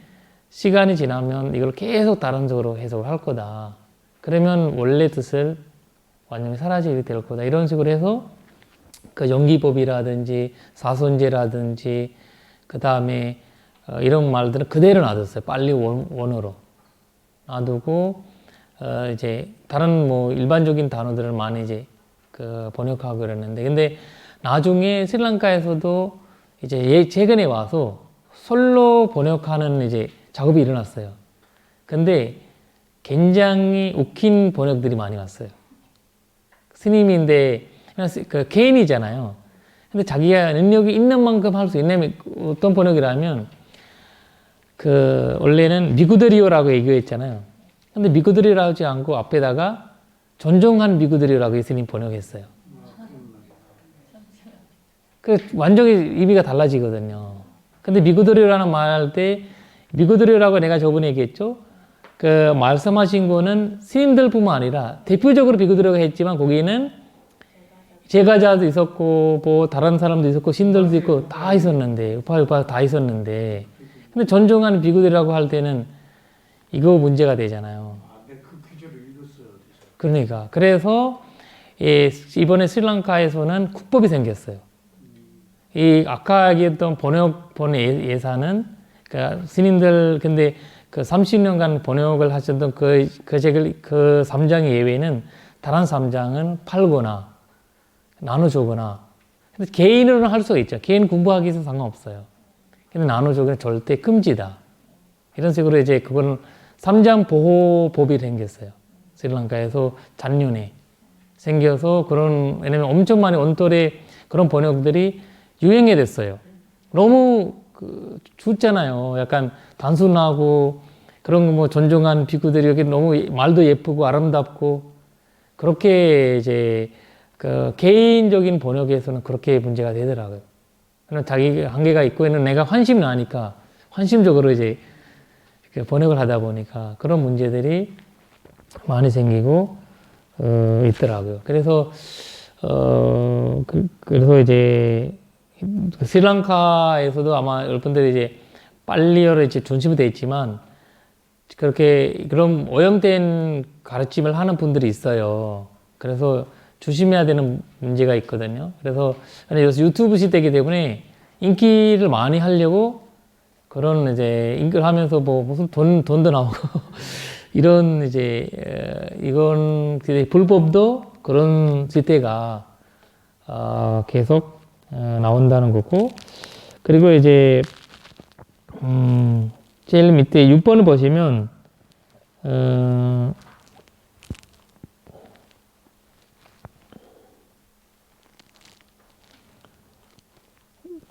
시간이 지나면 이걸 계속 다른 쪽으로 해석을 할 거다. 그러면 원래 뜻을 완전히 사라지게 될 거다. 이런 식으로 해서 그 연기법이라든지 사손제라든지 그 다음에 이런 말들은 그대로 놔뒀어요. 빨리 원어로 놔두고 이제 다른 뭐 일반적인 단어들을 많이 이제 그 번역하고 그랬는데, 근데 나중에 스리랑카에서도 이제 최근에 와서 솔로 번역하는 이제 작업이 일어났어요. 근데 굉장히 웃긴 번역들이 많이 왔어요. 스님인데 그냥 그 개인이잖아요. 근데 자기가 능력이 있는 만큼 할 수 있냐면 어떤 번역이라면 그 원래는 미구드리오라고 얘기했잖아요. 근데 미구드리오라고 하지 않고 앞에다가 존중하는 미구드리오라고 스님 번역했어요. 그 완전히 의미가 달라지거든요. 근데 미구드리오라는 말 할 때 미구드리오라고 내가 저번에 얘기했죠. 그 말씀하신 거는 스님들뿐만 아니라 대표적으로 미구드리오가 했지만 거기는 제가자도 있었고 뭐 다른 사람도 있었고 신들도 있고 다 있었는데 우파 다 있었는데, 근데 존중하는 비구들이라고 할 때는 이거 문제가 되잖아요. 그 규제를 읽었어요. 그러니까 그래서 이번에 스리랑카에서는 국법이 생겼어요. 이 아까 얘기했던 번역 예사는 그러니까 스님들 근데 그 30년간 번역을 하셨던 그 책을 그 3장의 예외는 다른 3장은 팔거나 나눠주거나. 근데 개인으로는 할 수가 있죠. 개인 공부하기 위해서 상관없어요. 근데 나눠주기는 절대 금지다. 이런 식으로 이제 그건 3장 보호법이 생겼어요. 스리랑카에서 작년에 생겨서 그런, 왜냐면 엄청 많이 온돌에 그런 번역들이 유행이 됐어요. 너무 좋잖아요. 약간 단순하고 그런 거 뭐 존중한 비구들이 이렇게 너무 말도 예쁘고 아름답고 그렇게 이제 그 개인적인 번역에서는 그렇게 문제가 되더라고요. 그냥 자기 한계가 있고 있는 내가 환심이 나니까 환심적으로 이제 번역을 하다 보니까 그런 문제들이 많이 생기고 있더라고요. 그래서 그래서 이제 스리랑카에서도 아마 여러분들이 이제 빨리어로 이제 중심이 돼 있지만 그렇게 그런 오염된 가르침을 하는 분들이 있어요. 그래서 조심해야 되는 문제가 있거든요. 그래서 유튜브 시대이기 때문에 인기를 많이 하려고 그런 이제 인기를 하면서 뭐 무슨 돈도 나오고 이런 이제 이건 불법도 그런 시대가 계속 나온다는 거고, 그리고 이제 제일 밑에 6번을 보시면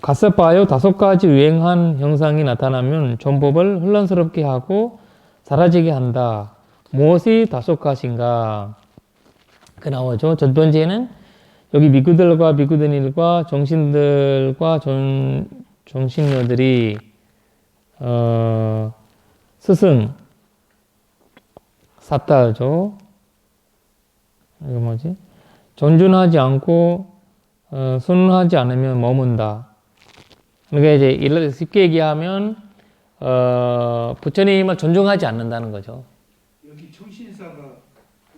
가서봐요. 5가지 유행한 형상이 나타나면 전법을 혼란스럽게 하고 사라지게 한다. 무엇이 5가지인가? 그 나오죠. 첫 번째는 여기 미구들과 미구드닐과 정신들과 정신녀들이 스승 사타죠. 이거 뭐지? 존중하지 않고 순하지 않으면 머문다. 그러니까 이제 쉽게 얘기하면 부처님을 존중하지 않는다는 거죠. 여기 정신사가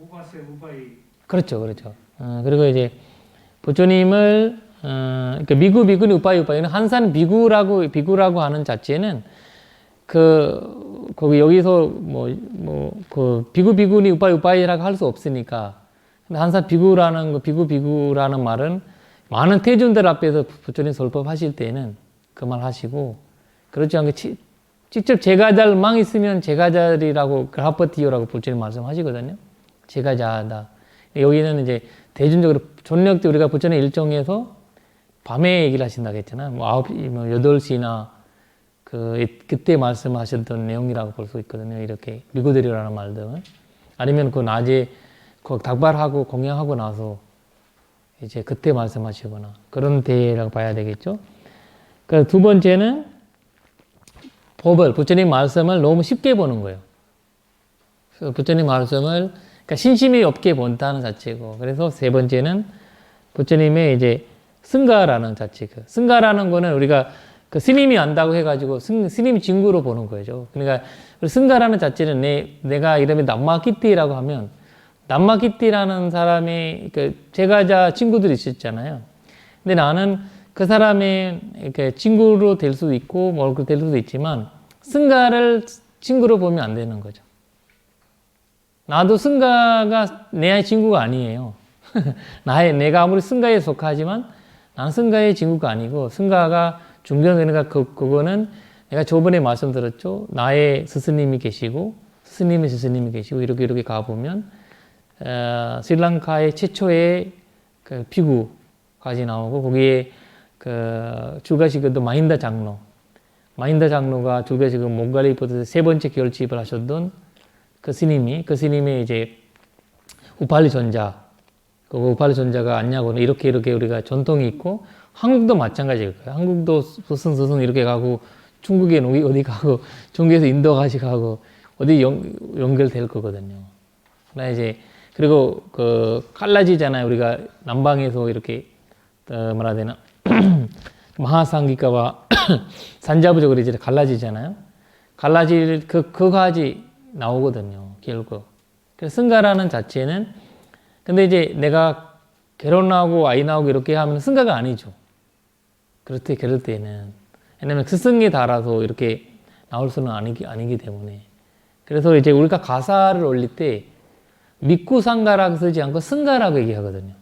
우바세 우바이. 그렇죠, 그렇죠. 그리고 이제 부처님을 그러니까 미구니 우빠이는 한산 비구라고 하는 자체는 거기 여기서 그 비구니 우빠이라고 할 수 없으니까. 근데 한산 비구라는 말은 많은 태중들 앞에서 부처님 설법하실 때는 그 말 하시고, 그렇지 않게 직접 제가자만 있으면 제가자리라고 그라퍼티오라고 부처님 말씀하시거든요. 제가자다. 여기는 이제 대중적으로 존력 때 우리가 부처님 일정에서 밤에 얘기를 하신다고 했잖아요. 8시나 그때 말씀하셨던 내용이라고 볼 수 있거든요. 이렇게 미구드리라는 말들은. 아니면 그 낮에 닭발하고 공양하고 나서 이제 그때 말씀하시거나 그런 때라고 봐야 되겠죠. 그 두 번째는 법을, 부처님 말씀을 너무 쉽게 보는 거예요. 그래서 부처님 말씀을 그러니까 신심이 없게 본다는 자체고, 그래서 세 번째는 부처님의 이제 승가라는 자체. 승가라는 거는 우리가 그 스님이 안다고 해가지고 스님 증거로 보는 거죠. 그러니까 승가라는 자체는 내가 이름이 남마키티라고 하면, 남마키티라는 사람이 그 제가자 친구들이 있었잖아요. 근데 나는 그 사람의 이렇게 친구로 될 수도 있고 뭐 될 수도 있지만 승가를 친구로 보면 안 되는 거죠. 나도 승가가 내 친구가 아니에요. 내가 아무리 승가에 속하지만 나는 승가의 친구가 아니고, 승가가 중견, 그거는 내가 저번에 말씀드렸죠. 나의 스승님이 계시고 스승님의 스승님이 계시고 이렇게 가보면 스리랑카의 최초의 그 비구까지 나오고, 거기에 그 줄가시그도 마힌다 장로가 줄가시그 몽갈리부터 세 번째 결집을 하셨던 그 스님의 이제 우팔리 전자, 그 우팔리 전자가 안냐고는 이렇게 우리가 전통이 있고, 한국도 마찬가지일 거예요. 한국도 스승 이렇게 가고, 중국에 어디 가고, 중국에서 인도 가고 어디 연결될 거거든요. 그러나 이제 그리고 그 갈라지잖아요. 우리가 남방에서 이렇게 뭐라 해야 되나 마하상기가와 산자부적으로 이제 갈라지잖아요. 갈라질 그 가지 나오거든요. 결국. 그래서 승가라는 자체는, 근데 이제 내가 결혼하고 아이 나오고 이렇게 하면 승가가 아니죠. 그럴 때는. 왜냐면 스승에 따라서 이렇게 나올 수는 아니기 때문에. 그래서 이제 우리가 가사를 올릴 때 미쿠상가라고 쓰지 않고 승가라고 얘기하거든요.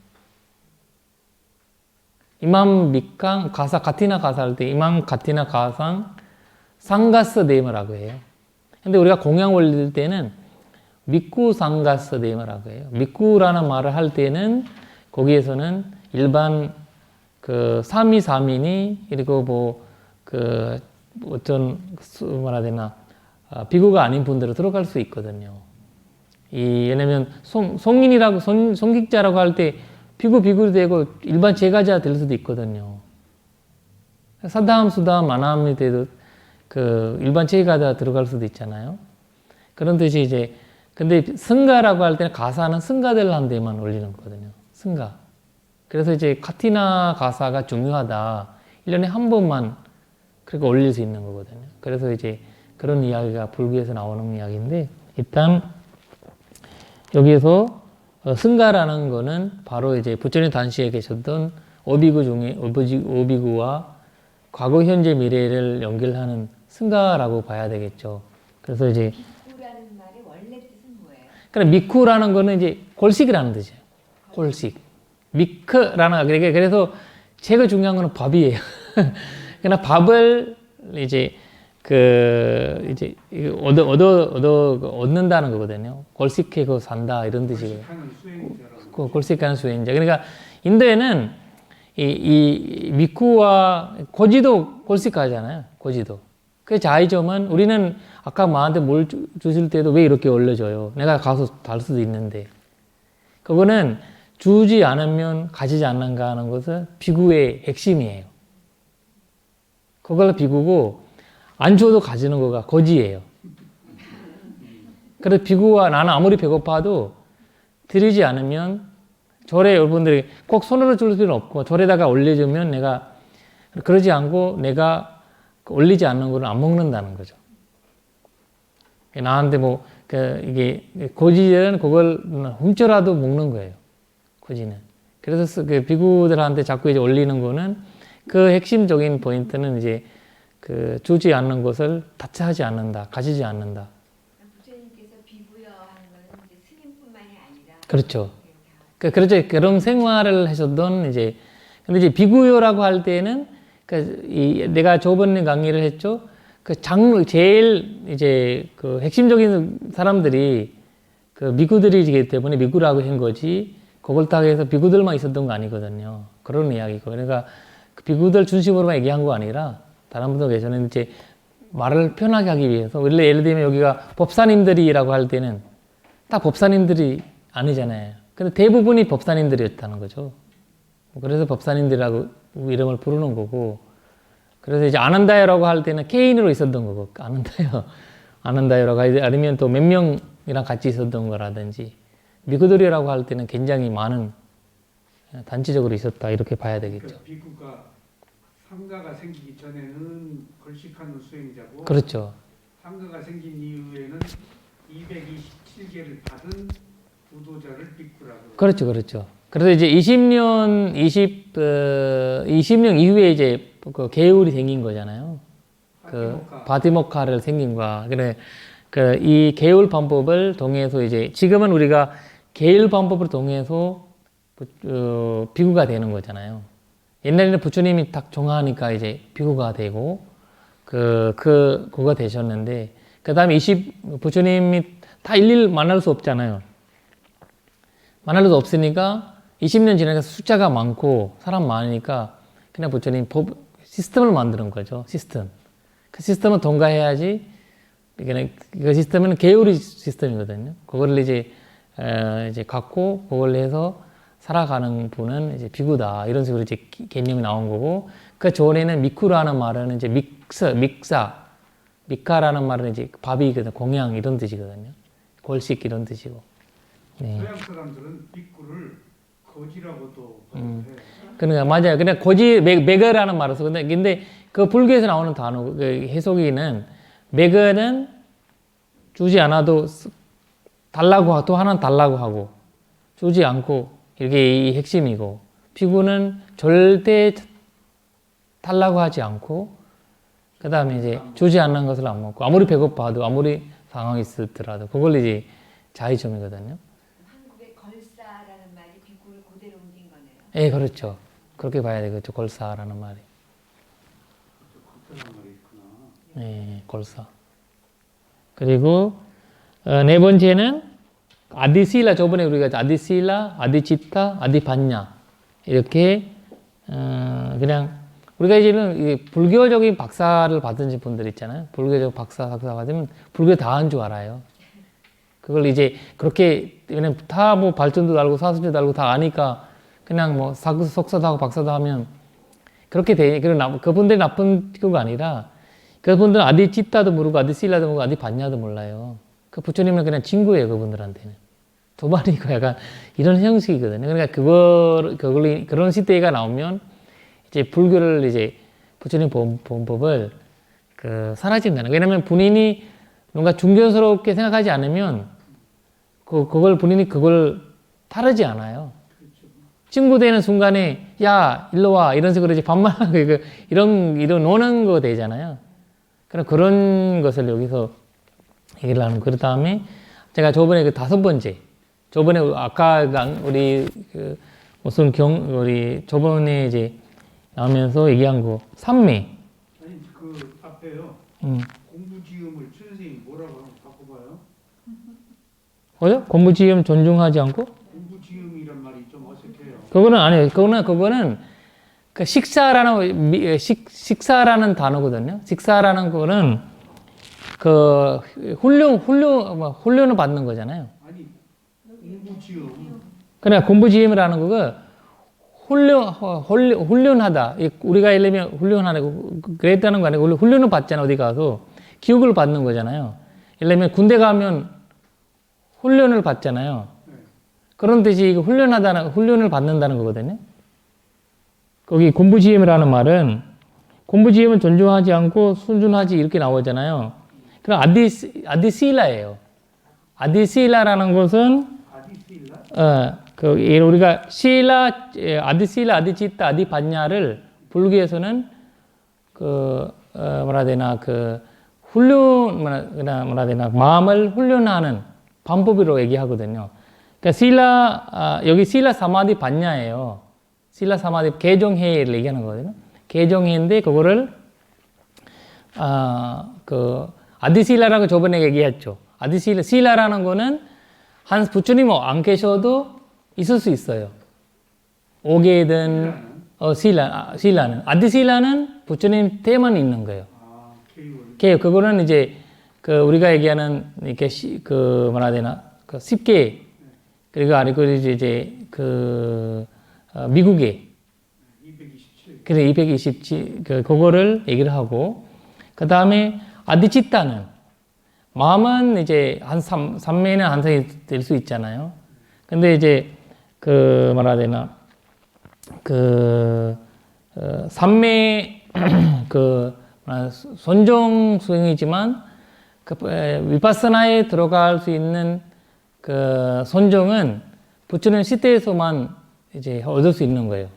이맘 미캉 가사, 가티나 가사 할 때 이맘 가티나 가상 상가스 네임이라고 해요. 근데 우리가 공양 올릴 때는 미쿠 상가스 네임이라고 해요. 미쿠라는 말을 할 때는 거기에서는 일반 그 사미사민이, 그리고 뭐 그 어떤 뭐라 해야 되나 비구가 아닌 분들은 들어갈 수 있거든요. 왜냐면 송인이라고 송직자라고 할 때 비구 되고 일반 제가자 될 수도 있거든요. 사담, 수담, 만함이 돼도 그 일반 제가자 들어갈 수도 있잖아요. 그런 뜻이 이제, 근데 승가라고 할 때는 가사는 승가들한 데만 올리는 거거든요. 승가. 그래서 이제 카티나 가사가 중요하다. 1년에 한 번만 그렇게 올릴 수 있는 거거든요. 그래서 이제 그런 이야기가 불교에서 나오는 이야기인데, 일단 여기에서 승가라는 거는 바로 이제 부처님 당시에 계셨던 오비구 중에 오비구와 과거, 현재, 미래를 연결하는 승가라고 봐야 되겠죠. 그래서 이제 미쿠라는 말의 원래 뜻은 뭐예요? 그럼 미쿠라는 거는 이제 골식이라는 뜻이에요. 골식. 미크라는, 그래서 제일 중요한 거는 밥이에요. 그러나 밥을 이제 얻는다는 거거든요. 골식해고 산다 이런 뜻이고요. 골식하는 수행자. 그러니까 인도에는 이 미쿠와 고지도 골식하잖아요. 고지도. 그 자의점은, 우리는 아까 마한테 뭘 주실 때도 왜 이렇게 올려줘요? 내가 가서 달 수도 있는데. 그거는 주지 않으면 가지지 않는가 하는 것은 비구의 핵심이에요. 그걸로 비구고, 안 줘도 가지는 거가 거지예요. 그래서 비구와 나는 아무리 배고파도 드리지 않으면, 절에 여러분들이 꼭 손으로 줄 필요는 없고 절에다가 올려주면 내가, 그러지 않고 내가 올리지 않는 거는 안 먹는다는 거죠. 나한테 이게 고지는 그걸 훔쳐라도 먹는 거예요. 고지는. 그래서 그 비구들한테 자꾸 이제 올리는 거는, 그 핵심적인 포인트는 이제 그 주지 않는 것을 다차하지 않는다, 가지지 않는다. 부처님께서 비구여 하는 것은 이제 스님뿐만이 아니라, 그렇죠. 그렇죠. 그런 생활을 하셨던 이제, 근데 이제 비구요라고 할 때는 내가 저번에 강의를 했죠. 그 제일 이제 그 핵심적인 사람들이 그 미구들이기 때문에 미구라고 한 거지, 그걸 딱 해서 비구들만 있었던 거 아니거든요. 그런 이야기고. 그러니까 그 비구들 중심으로만 얘기한 거 아니라 다른 분들 계시는 이제 말을 편하게 하기 위해서, 원래 예를 들면 여기가 법사님들이라고 할 때는 딱 법사님들이 아니잖아요. 근데 대부분이 법사님들이었다는 거죠. 그래서 법사님들이라고 이름을 부르는 거고, 그래서 이제 아난다요라고 할 때는 개인으로 있었던 거고, 아난다요라고 하지, 아니면 또 몇 명이랑 같이 있었던 거라든지, 미구들이라고 할 때는 굉장히 많은 단체적으로 있었다 이렇게 봐야 되겠죠. 그 비구가 상가가 생기기 전에는 걸식하는 수행자고, 그렇죠. 상가가 생긴 이후에는 227개를 받은 부도자를 비구라고. 그렇죠, 그렇죠. 그래서 이제 20년 이후에 이제 그 계율이 생긴 거잖아요. 그 바티모카를 생긴 거야. 그래, 그 이 계율 방법을 통해서 이제 지금은 우리가 계율 방법을 통해서 비구가 되는 거잖아요. 옛날에는 부처님이 딱 정하니까 이제 비구가 되고 그거가 되셨는데, 그 다음에 부처님이 다 일일 만날 수 없잖아요. 만날 수 없으니까 20년 지나니까 숫자가 많고 사람 많으니까 그냥 부처님 시스템을 만드는 거죠. 시스템. 그 시스템을 통과해야지. 그 시스템은 계율의 시스템이거든요. 그걸 이제 갖고 그걸 해서 살아가는 분은 이제 비구다. 이런 식으로 이제 개념이 나온 거고, 그 전에는 미쿠라는 말은 이제 미카라는 말은 이제 밥이거든, 공양 이런 뜻이거든요. 골식 이런 뜻이고. 네. 서양 사람들은 비구를 거지라고도 해요. 그러니까 맞아요. 그냥 고지 매거라는 말을 쓰는데, 근데 그 불교에서 나오는 단어 그 해석이는 매거는 주지 않아도 달라고 하고 또 하나는 달라고 하고 주지 않고 이게 이 핵심이고, 비구는 절대 달라고 하지 않고 그 다음에 이제 주지 않는 것을 안 먹고 아무리 배고파도 아무리 상황이 있었더라도 그걸 이제 자의점이거든요. 한국의 걸사라는 말이 비구를 그대로 옮긴 거네요. 예, 그렇죠. 그렇게 봐야 되겠죠. 걸사라는 말이. 그런 말이 있구나. 예, 걸사. 그리고 네 번째는 아디실라. 저번에 우리가 아디실라, 아디치타, 아디반냐 이렇게 그냥 우리가 이제는 불교적인 박사를 받은 분들 있잖아요. 불교적 박사 받으면 불교 다 한 줄 알아요. 그걸 이제 그렇게 왜냐면 다 뭐 발전도 달고 사수도 달고 다 아니까 그냥 뭐 석사도 하고 박사도 하면 그렇게 돼. 그분들이 나쁜 교가 아니라 그분들은 아디치타도 모르고 아디실라도 모르고 아디반냐도 몰라요. 그 부처님은 그냥 친구예요. 그분들한테는 도반이고 약간 이런 형식이거든요. 그러니까 그런 시대가 나오면 이제 불교를 이제 부처님 본법을 사라진다는. 왜냐면 본인이 뭔가 중견스럽게 생각하지 않으면 본인이 그걸 따르지 않아요. 친구 되는 순간에 야 일로 와 이런 식으로 이제 반말하고 이런 노는 거 되잖아요. 그런 것을 여기서 얘기를 하는. 그 다음에 제가 저번에 그 다섯 번째, 저번에 아까 우리 우리 저번에 이제 나오면서 얘기한 거 삼매. 아니 그 앞에요. 공부지음을 선생님이 뭐라고 한번 바꿔봐요. 뭐요? 공부지음 존중하지 않고? 공부지음이란 말이 좀 어색해요. 그거는 아니에요. 그거는 그 식사라는 단어거든요. 식사라는 거는 그 훈련을 받는 거잖아요. 아니 공부지음. 그래 공부지음이라는 거가 훈련하다. 우리가 예를 들면 훈련하다. 그랬다는 거 아니고 훈련을 받잖아. 어디 가서 교육을 받는 거잖아요. 예를 들면 군대 가면 훈련을 받잖아요. 그런 뜻이 이거 훈련을 받는다는 거거든요. 거기 공부지음이라는 말은 공부지음은 존중하지 않고 순준하지 이렇게 나오잖아요. 그럼 아디실라예요. 아디실라라는 것은 우리가 아디실라, 아디치타, 아디반냐를 불교에서는 마음을 훈련하는 방법으로 얘기하거든요. 그러니까 여기 실라 사마디 반냐예요. 실라 사마디 개정회를 얘기하는 거거든요. 개정회인데 그거를 아디실라라고 저번에 얘기했죠. 실라라는 거는 부처님 안 계셔도 있을 수 있어요. 오게든 실라는 아디실라는 부처님 때만 있는 거예요. 그거는 이제 우리가 얘기하는 이렇게 쉽게 그리고 아니고 이제 미국에 227. 그래 227 그거를 얘기를 하고 그 다음에 아디치타는 마음은 이제 한 삼매는 한상이 될 수 있잖아요. 근데 이제 뭐라 해야 되나 삼매 손정 수행이지만 위파스나에 들어갈 수 있는 손정은 부처님 시대에서만 이제 얻을 수 있는 거예요.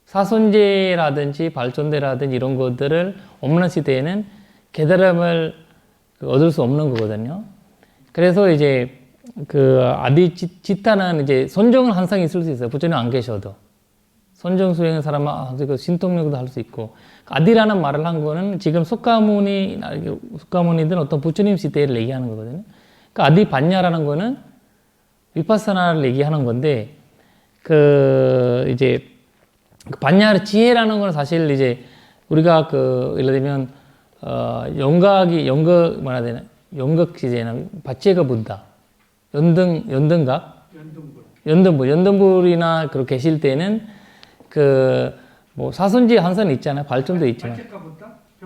사손제라든지 발전대라든지 이런 것들을 없는 시대에는 깨달음을 얻을 수 없는 거거든요. 그래서 이제 아디치타는 이제 손정은 항상 있을 수 있어요. 부처님 안 계셔도. 손정 수행의 사람은 신통력도 할 수 있고. 아디라는 말을 한 거는 지금 숙가모니든 어떤 부처님 시대를 얘기하는 거거든요. 그러니까 아디 반야라는 거는 위파사나를 얘기하는 건데, 이제, 반야 지혜라는 건 사실 이제 우리가 예를 들면, 뭐라 해야 되나, 연극 시제는 바치가 본다. 연등각? 연등불이나 그렇게 계실 때는 뭐 사선지 한선 있잖아요. 발전도 있지만.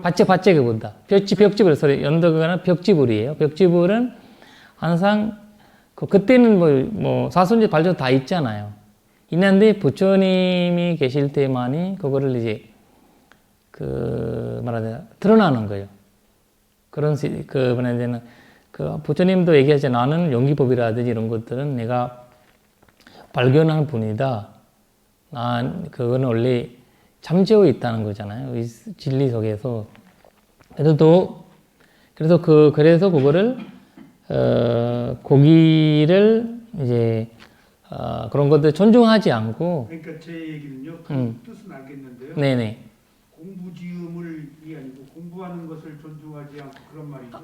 바체가 본다. 벽지불, 연등각은 벽지불이에요. 벽지불은 항상, 그때는 뭐 사선지 발전 다 있잖아요. 있는데 부처님이 계실 때만이 그거를 이제, 말하자면 드러나는 거예요. 뭐냐면은, 부처님도 얘기하지 나는 용기법이라든지 이런 것들은 내가 발견한 분이다. 그거는 원래 잠재워 있다는 거잖아요. 이 진리 속에서. 그래서 그거를, 고기를 이제, 그런 것들 존중하지 않고. 그러니까 제 얘기는요, 그 뜻은 알겠는데요. 네네. 공부지음을 아니고 공부하는 것을 존중하지 않고 그런 말이죠.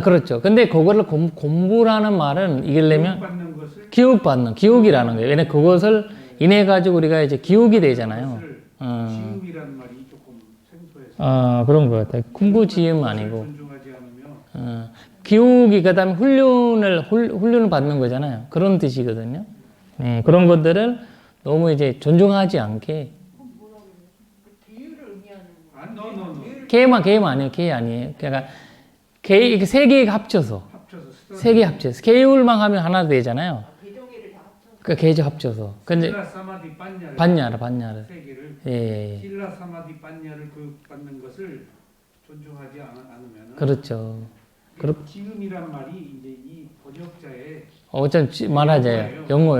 그렇죠. 근데 그거를 공부라는 말은 이기려면 기억이라는 거예요. 왜냐면 그것을 인해 가지고 우리가 이제 기억이 되잖아요. 지음이라는 말이 조금 생소해서. 그런 것 같아요. 공부지음 아니고. 존중하지 않으면. 기억이 그다음에 훈련을 받는 거잖아요. 그런 뜻이거든요. 네, 그런 것들을 너무 이제 존중하지 않게. 개만 아니에요. 개 아니에요. 그러니까 이렇게 세 개가 합쳐서. 세 개 합쳐서. 개율만 하면 하나 되잖아요. 개종기를 다 합쳐서. 그러니까 개조 합쳐서. 근데 실라 사마디 반야를. 세 개를. 예. 실라 사마디 반야를 교육받는 것을 존중하지 않으면. 그렇죠. 지음이란 말이 이제 이 번역자의 맞아요. 영어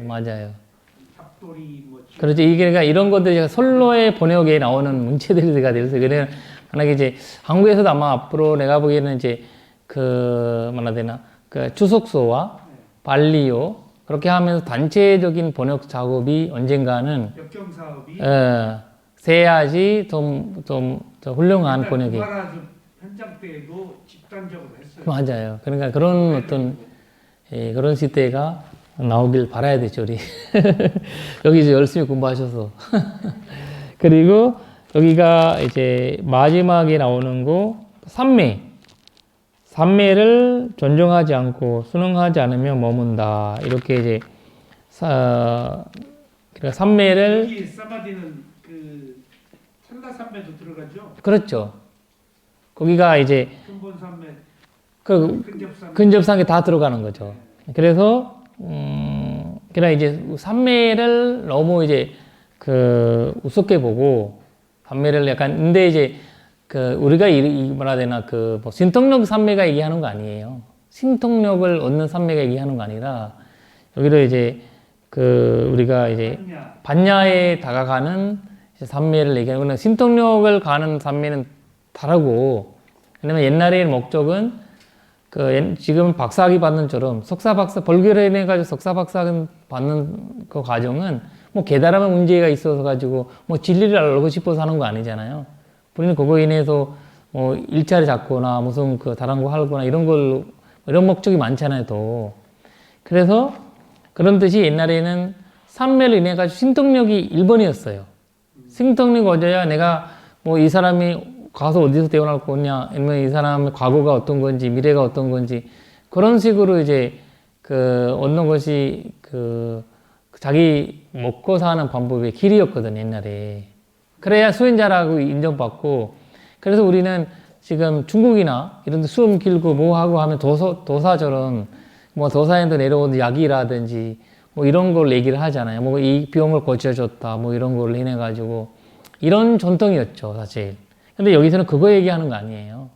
맞아요. 잡돌이 뭐. 그렇죠. 이게 그러니까 이런 것들이 솔로의 번역에 나오는 문체들이가 돼서 그래 만약에 이제 한국에서도 아마 앞으로 내가 보기에는 이제 뭐라 되나 주석서와 발리어 그렇게 하면서 단체적인 번역 작업이 언젠가는 역경 사업이 세야지 좀 더 훌륭한 번역이. 현장 때에도 집단적으로 했어요. 맞아요. 그러니까 그런 어떤 그런 시대가 나오길 바라야 되죠, 우리. 여기 이제 열심히 공부하셔서. 그리고 여기가 이제 마지막에 나오는 거, 삼매. 삼매를 존중하지 않고 순응하지 않으면 머문다. 이렇게 이제, 그러니까 삼매를. 여기 사마디는 천라 삼매도 들어가죠? 그렇죠. 거기가 이제, 근본 삼매, 근접삼매 다 들어가는 거죠. 그래서, 그러나 이제 삼매를 너무 이제 우습게 보고 삼매를 약간 근데 이제 우리가 뭐라 해야 되나 뭐 신통력 삼매가 얘기하는 거 아니에요. 신통력을 얻는 삼매가 얘기하는 거 아니라 여기를 이제 우리가 이제 반야에 다가가는 삼매를 얘기하는 거는 신통력을 가는 삼매는 다르고 왜냐면 옛날의 목적은 지금 박사학위 받는 처럼 벌교를 해가지고 석사 박사 받는 그 과정은 뭐 깨달음의 문제가 있어서 가지고 뭐 진리를 알고 싶어서 하는 거 아니잖아요. 우리는 그거 인해서 뭐 일자리 잡거나 무슨 다른 거 하거나 이런 목적이 많잖아요, 또. 그래서 그런 뜻이 옛날에는 삼매를 인해 가지고 신통력이 1번이었어요. 신통력이 얻어야 내가 뭐 이 사람이 가서 어디서 태어날 거냐, 아니면 이 사람의 과거가 어떤 건지, 미래가 어떤 건지, 그런 식으로 이제 얻는 것이 자기 먹고 사는 방법의 길이었거든, 옛날에. 그래야 수행자라고 인정받고, 그래서 우리는 지금 중국이나 이런 데 수험 길고 뭐 하고 하면 도사처럼, 뭐 도사에도 내려온 약이라든지, 뭐 이런 걸 얘기를 하잖아요. 뭐 이 병을 고쳐줬다, 뭐 이런 걸 해내가지고. 이런 전통이었죠, 사실. 근데 여기서는 그거 얘기하는 거 아니에요.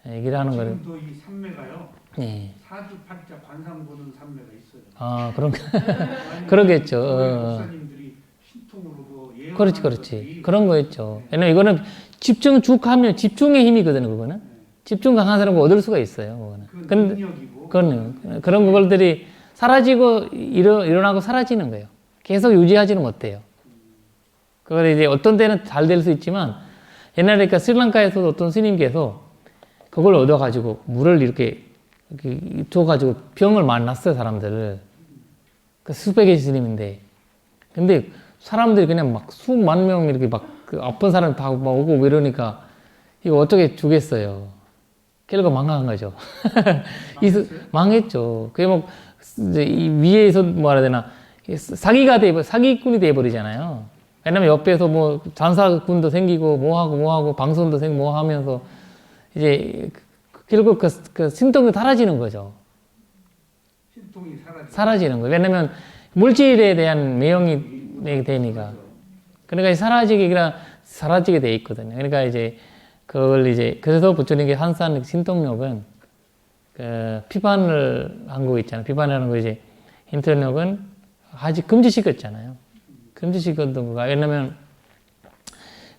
얘기를 하는 거는. 지금도 이 산매가요. 예. 사주팔자 관상 보는 산매가 있어요. 아, 그런, 아니, 그러겠죠. 목사님들이 신통으로 뭐 예언하는 그렇지. 것들이 그런 거였죠. 왜냐면 이거는 집중 쭉 하면 집중의 힘이거든요, 그거는. 집중 강한 사람은 얻을 수가 있어요, 그거는. 그건 근데, 능력이고 그런 것들이 사라지고, 일어나고 사라지는 거예요. 계속 유지하지는 못해요. 그걸 이제 어떤 때는 잘 될 수 있지만, 옛날에 그러니까 스리랑카에서도 어떤 스님께서 그걸 얻어가지고, 물을 이렇게 줘가지고 병을 만났어요, 사람들을. 그 수백의 스님인데. 근데 사람들이 그냥 막 수만 명 이렇게 그 아픈 사람 다 막 오고 뭐 이러니까 이거 어떻게 주겠어요. 결국 망한 거죠. 망했죠. 그게 뭐 이제 이 위에서 뭐라 해야 되나 사기꾼이 돼버리잖아요. 왜냐면 옆에서 뭐 잔사꾼도 생기고 뭐 하고 방송도 생기고 뭐 하면서 이제 결국 그 신통이 사라지는 거죠. 신통이 사라지는 거예요. 왜냐면 물질에 대한 매형이 되니까. 그러니까 사라지게 돼 있거든요. 그러니까 이제 그걸 이제 그래서 부처님께 한산 신통력은 피반을 한 거 있잖아요. 피반하는 거 이제 인터력은 아직 금지시켰잖아요. 금지시켰던 거가 왜냐면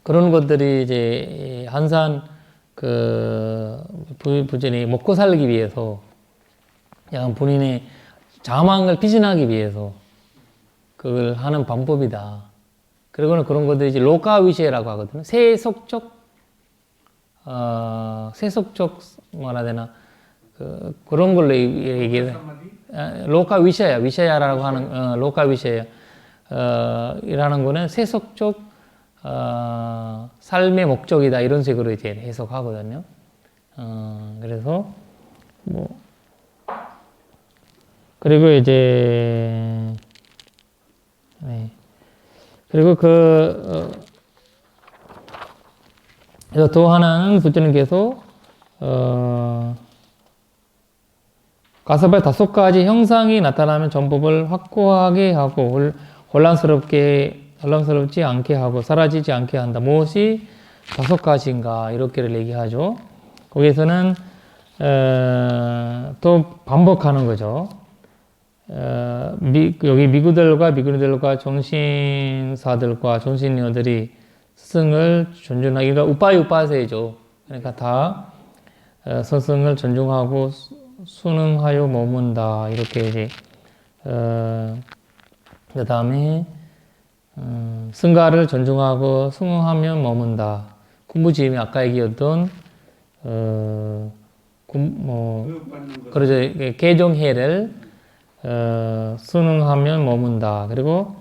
그런 것들이 이제 한산 부처님이 먹고 살기 위해서 약간 본인의 자망을 피신하기 위해서 그걸 하는 방법이다. 그리고는 그런 것들이 이제 로카위시라고 하거든요. 세속적 뭐라 해야 되나 그런 걸로 얘기를 위샤야라고 하는 로카위샤야 이라는 거는 세속적 삶의 목적이다 이런 식으로 이제 해석하거든요. 그래서 뭐 그리고 이제 네. 그리고 또 하나는 부처님께서 가서발 5가지 형상이 나타나면 전법을 확고하게 하고 혼란스럽지 않게 하고 사라지지 않게 한다. 무엇이 5가지인가 이렇게를 얘기하죠. 거기에서는 또 반복하는 거죠. 여기 미구들과 정신사들과 정신녀들이 스승을 존중하기, 그러니까 우빠세죠. 그러니까 다 스승을 존중하고 순응하여 머문다. 이렇게 이제 그 다음에 승가를 존중하고 승응하며 머문다. 군부지임이 아까 얘기했던 그러죠. 개종해를 순응하면 머문다. 그리고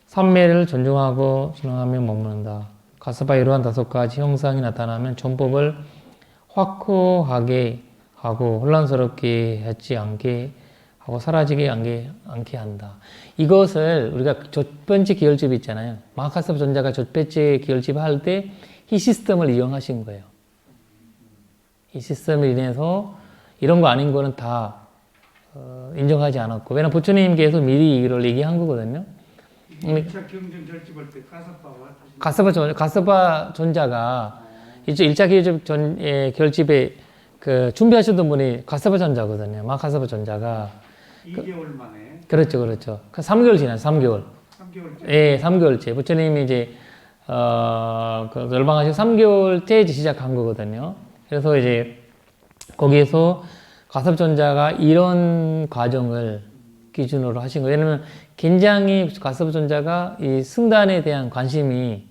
삼매를 존중하고 순응하며 머문다. 가서바 이러한 5가지 형상이 나타나면 전법을 확고하게 하고 혼란스럽게 하지 않게 하고 사라지게 않게 한다. 이것을 우리가 첫 번째 기혈집 있잖아요. 마하카사바 존자가 첫 번째 기혈집 할 때 이 시스템을 이용하신 거예요. 이 시스템을 인해서 이런 거 아닌 거는 다 인정하지 않았고, 왜냐면 부처님께서 미리 이걸 얘기한 거거든요. 1차 경전 결집할 때 가서바 존자가 이제 1차 결집에 준비하셨던 분이 가서바 존자거든요. 마하카사바 존자가 2개월 만에 그렇죠. 3개월 지났어요. 3개월. 3개월째. 예, 3개월째. 부처님이 이제 열방하시고 3개월째 시작한 거거든요. 그래서 이제 거기에서 가섭존자가 이런 과정을 기준으로 하신 거예요. 왜냐면 굉장히 가섭존자가 이 승단에 대한 관심이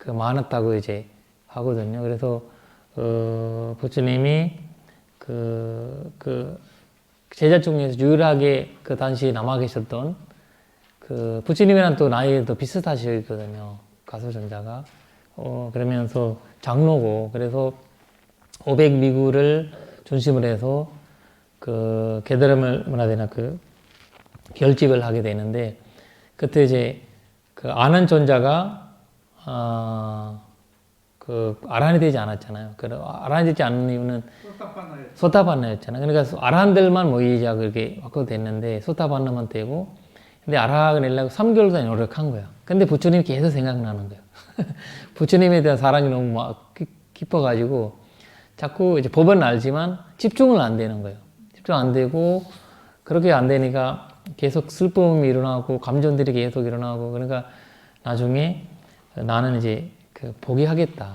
많았다고 이제 하거든요. 그래서 부처님이 제자 중에서 유일하게 그 당시 남아 계셨던 부처님이랑 또 나이도 비슷하시거든요. 가섭존자가. 그러면서 장로고, 그래서 500미구를 중심으로 해서 그 게다름을 뭐라 해야 되나 그 결집을 하게 되는데 그때 이제 그 아는 존자가 그 아란이 되지 않았잖아요. 그 아란이 되지 않는 이유는 소타파나였죠. 소타반나였잖아요. 그러니까 아란들만 모이자 그렇게 바꿔도 됐는데 소타반나만 되고 근데 아라가 내려고 3개월 동안 노력한 거야. 근데 부처님이 계속 생각나는 거예요. 부처님에 대한 사랑이 너무 막 깊어가지고 자꾸 이제 법은 알지만 집중을 안 되는 거예요. 집중 안 되고 그렇게 안 되니까 계속 슬픔이 일어나고 감정들이 계속 일어나고 그러니까 나중에 나는 이제 그 포기하겠다.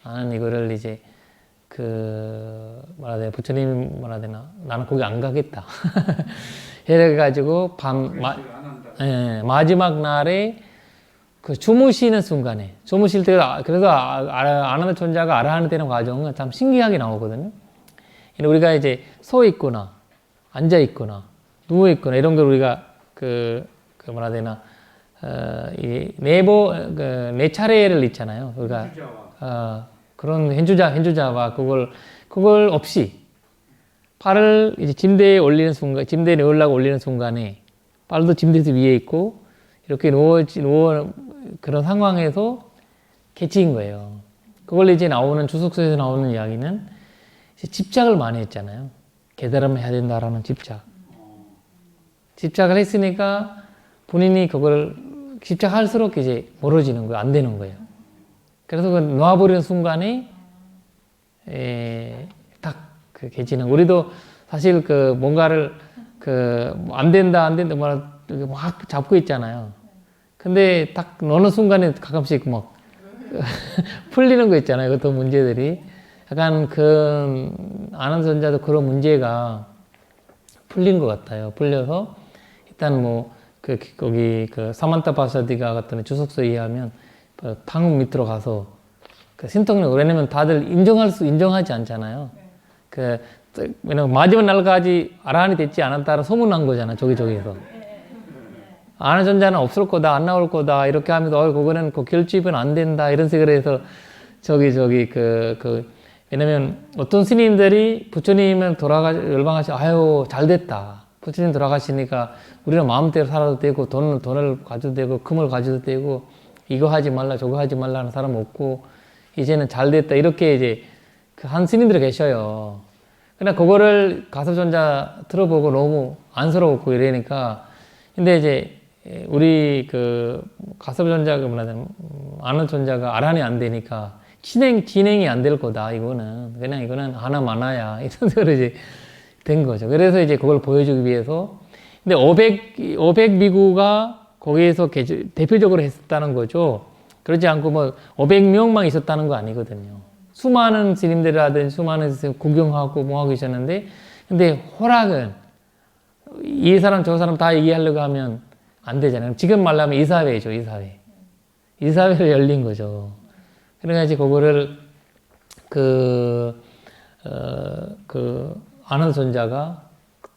나는 이거를 이제 그 뭐라 해야 되나 부처님 뭐라 해야 되나 나는 거기 안 가겠다. 이래가지고 안 한다. 마지막 날에 그 주무시는 순간에 주무실 때 그래서 아나다 존자가 아라한테 되는 과정은 참 신기하게 나오거든요. 우리가 이제 서 있거나 앉아 있거나 누워 있거나 이런 걸 우리가 그 뭐라 해야 되나 네 차례를 있잖아요. 우리가 그런 현주자와 그걸 없이 팔을 이제 침대에 올리는 순간, 침대에 누우려고 올리는 순간에 팔도 침대 위에 있고 이렇게 누워 그런 상황에서 개치인 거예요. 그걸 이제 나오는 주석서에서 나오는 이야기는 이제 집착을 많이 했잖아요. 깨달음을 해야 된다라는 집착. 집착을 했으니까 본인이 그걸 집착할수록 이제 멀어지는 거예요. 안 되는 거예요. 그래서 그 놓아버리는 순간에 딱 그 개지는 우리도 사실 그 뭔가를 그 안 된다 막 잡고 있잖아요. 근데 딱 노는 순간에 가끔씩 막 풀리는 거 있잖아요. 어떤 문제들이 약간 그 아는 존자도 그런 문제가 풀린 것 같아요. 풀려서 일단 뭐 거기 그 사만타 바사디가 같은 주석서에 의하면 탕 밑으로 가서 그 신통력 왜냐면 다들 인정하지 않잖아요. 왜냐면 마지막 날까지 아라한이 됐지 않았다는 소문난 거잖아. 저기에서. 아는 존자는 없을 거다, 안 나올 거다, 이렇게 하면서, 그거는 그 결집은 안 된다, 이런 식으로 해서, 왜냐면 어떤 스님들이 부처님은 열방하시, 잘 됐다. 부처님 돌아가시니까 우리는 마음대로 살아도 되고, 돈을 가져도 되고, 금을 가져도 되고, 이거 하지 말라, 저거 하지 말라 하는 사람 없고, 이제는 잘 됐다. 이렇게 이제, 한 스님들이 계셔요. 그러나 그거를 가섭존자 들어보고 너무 안쓰러웠고 이러니까, 근데 이제, 우리 가섭존자가 아는 존자가 아란이 안 되니까, 진행이 안 될 거다, 이거는. 그냥 이거는 하나 많아야, 이런 식으로 이제 된 거죠. 그래서 이제 그걸 보여주기 위해서. 근데 500 미구가 거기에서 대표적으로 했었다는 거죠. 그렇지 않고 500명만 있었다는 거 아니거든요. 수많은 스님들이라든지 수많은 스님 구경하고 뭐 하고 계셨는데, 근데 허락은 이 사람 저 사람 다 얘기하려고 하면 안 되잖아요. 지금 말하면 이사회죠, 이사회. 이사회를 열린 거죠. 그러니까 이제 그거를 아는 존자가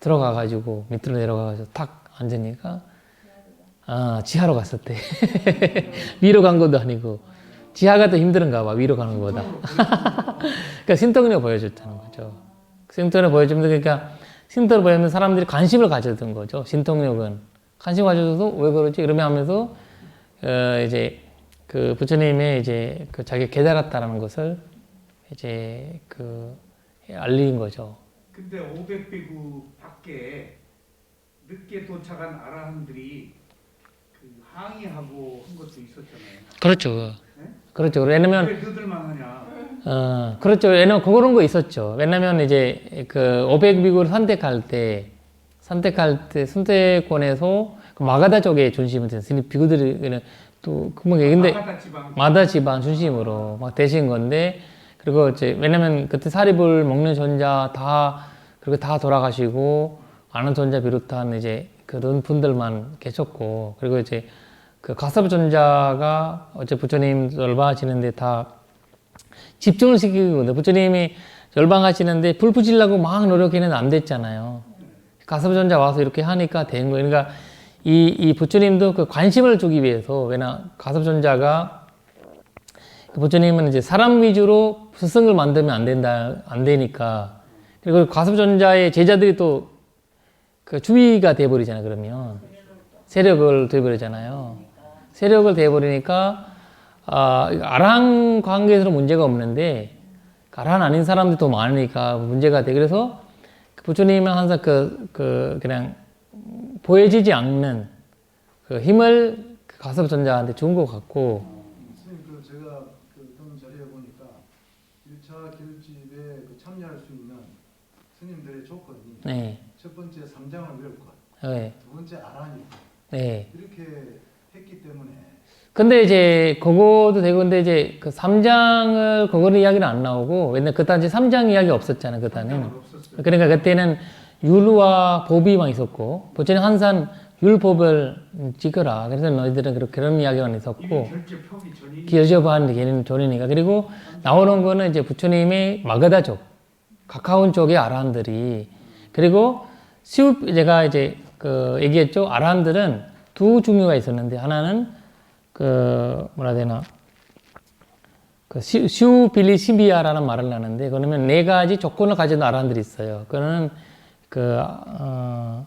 들어가가지고 밑으로 내려가가지고 탁 앉으니까 지하로 갔었대. 위로 간 것도 아니고 지하가 더 힘든가 봐. 위로 가는 것보다. 그러니까 신통을 보여줬다는 거죠. 신통을 보여주면 그러니까 신통을 보여주면 사람들이 관심을 가졌던 거죠. 신통력은 관심 가져서 왜 그러지? 이러면 하면서 이제 그 부처님의 이제 자기 깨달았다라는 것을 이제 알린 거죠. 근데 500비구 밖에 늦게 도착한 아라한들이 항의하고 한 것도 있었잖아요. 그렇죠. 네? 그렇죠. 왜냐면 왜 너들만 하냐? 그렇죠. 왜냐면 그런 거 있었죠. 왜냐면 이제 500비구를 선택권에서 마가다 쪽에 중심이 된 스님 비구들이 또 근데 마다 지방 중심으로 막 되신 건데 그리고 이제 왜냐면 그때 사립을 먹는 존자 그리고 다 돌아가시고 아는 존자 비롯한 이제 그런 분들만 계셨고 그리고 이제 가섭 존자가 어째 부처님 열방하시는데 다 집중을 시키거든요. 부처님이 열방하시는데 불 붙이려고 막 노력했는데 안 됐잖아요. 가섭 존자 와서 이렇게 하니까 된 거예요. 그러니까 이 부처님도 관심을 주기 위해서 왜냐 가섭 존자가 부처님은 이제 사람 위주로 스승을 만들면 안 되니까 그리고 가섭전자의 제자들이 또 그 주의가 돼버리잖아요. 그러면 세력을 돼버리잖아요. 세력을 돼버리니까 아랑 관계에서는 문제가 없는데 아랑 아닌 사람들이 더 많으니까 문제가 돼. 그래서 부처님은 항상 그냥 보여지지 않는 그 힘을 가섭전자한테 준 것 같고. 선생님, 제가 어떤 자리에 보니까 1차 결집에 참여할 수 있는 스님들의 조건이 네. 첫 번째 3장을 외울 것, 네. 두 번째 아란이 네. 이렇게 했기 때문에 근데 이제 그거도 되고 근데 이제 그 3장을 그거는 이야기는 안 나오고 왜냐면 그때 이제 3장 이야기 없었잖아요. 그때는. 없었어요. 그러니까 그때는 율과 법이만 있었고 부처님 항상 율법을 찍어라. 그래서 너희들은 그런 이야기만 이미 있었고 결집하기 전이니까. 기여접한 걔는 존이니까. 그리고 나오는 거는 이제 부처님의 마가다족 가까운 쪽의 아라한들이. 그리고 제가 이제 얘기했죠. 아라한들은 두 종류가 있었는데 하나는 뭐라 해야 되나 시우빌리시비아라는 말을 하는데 그러면 네 가지 조건을 가진 아라한들이 있어요. 그거는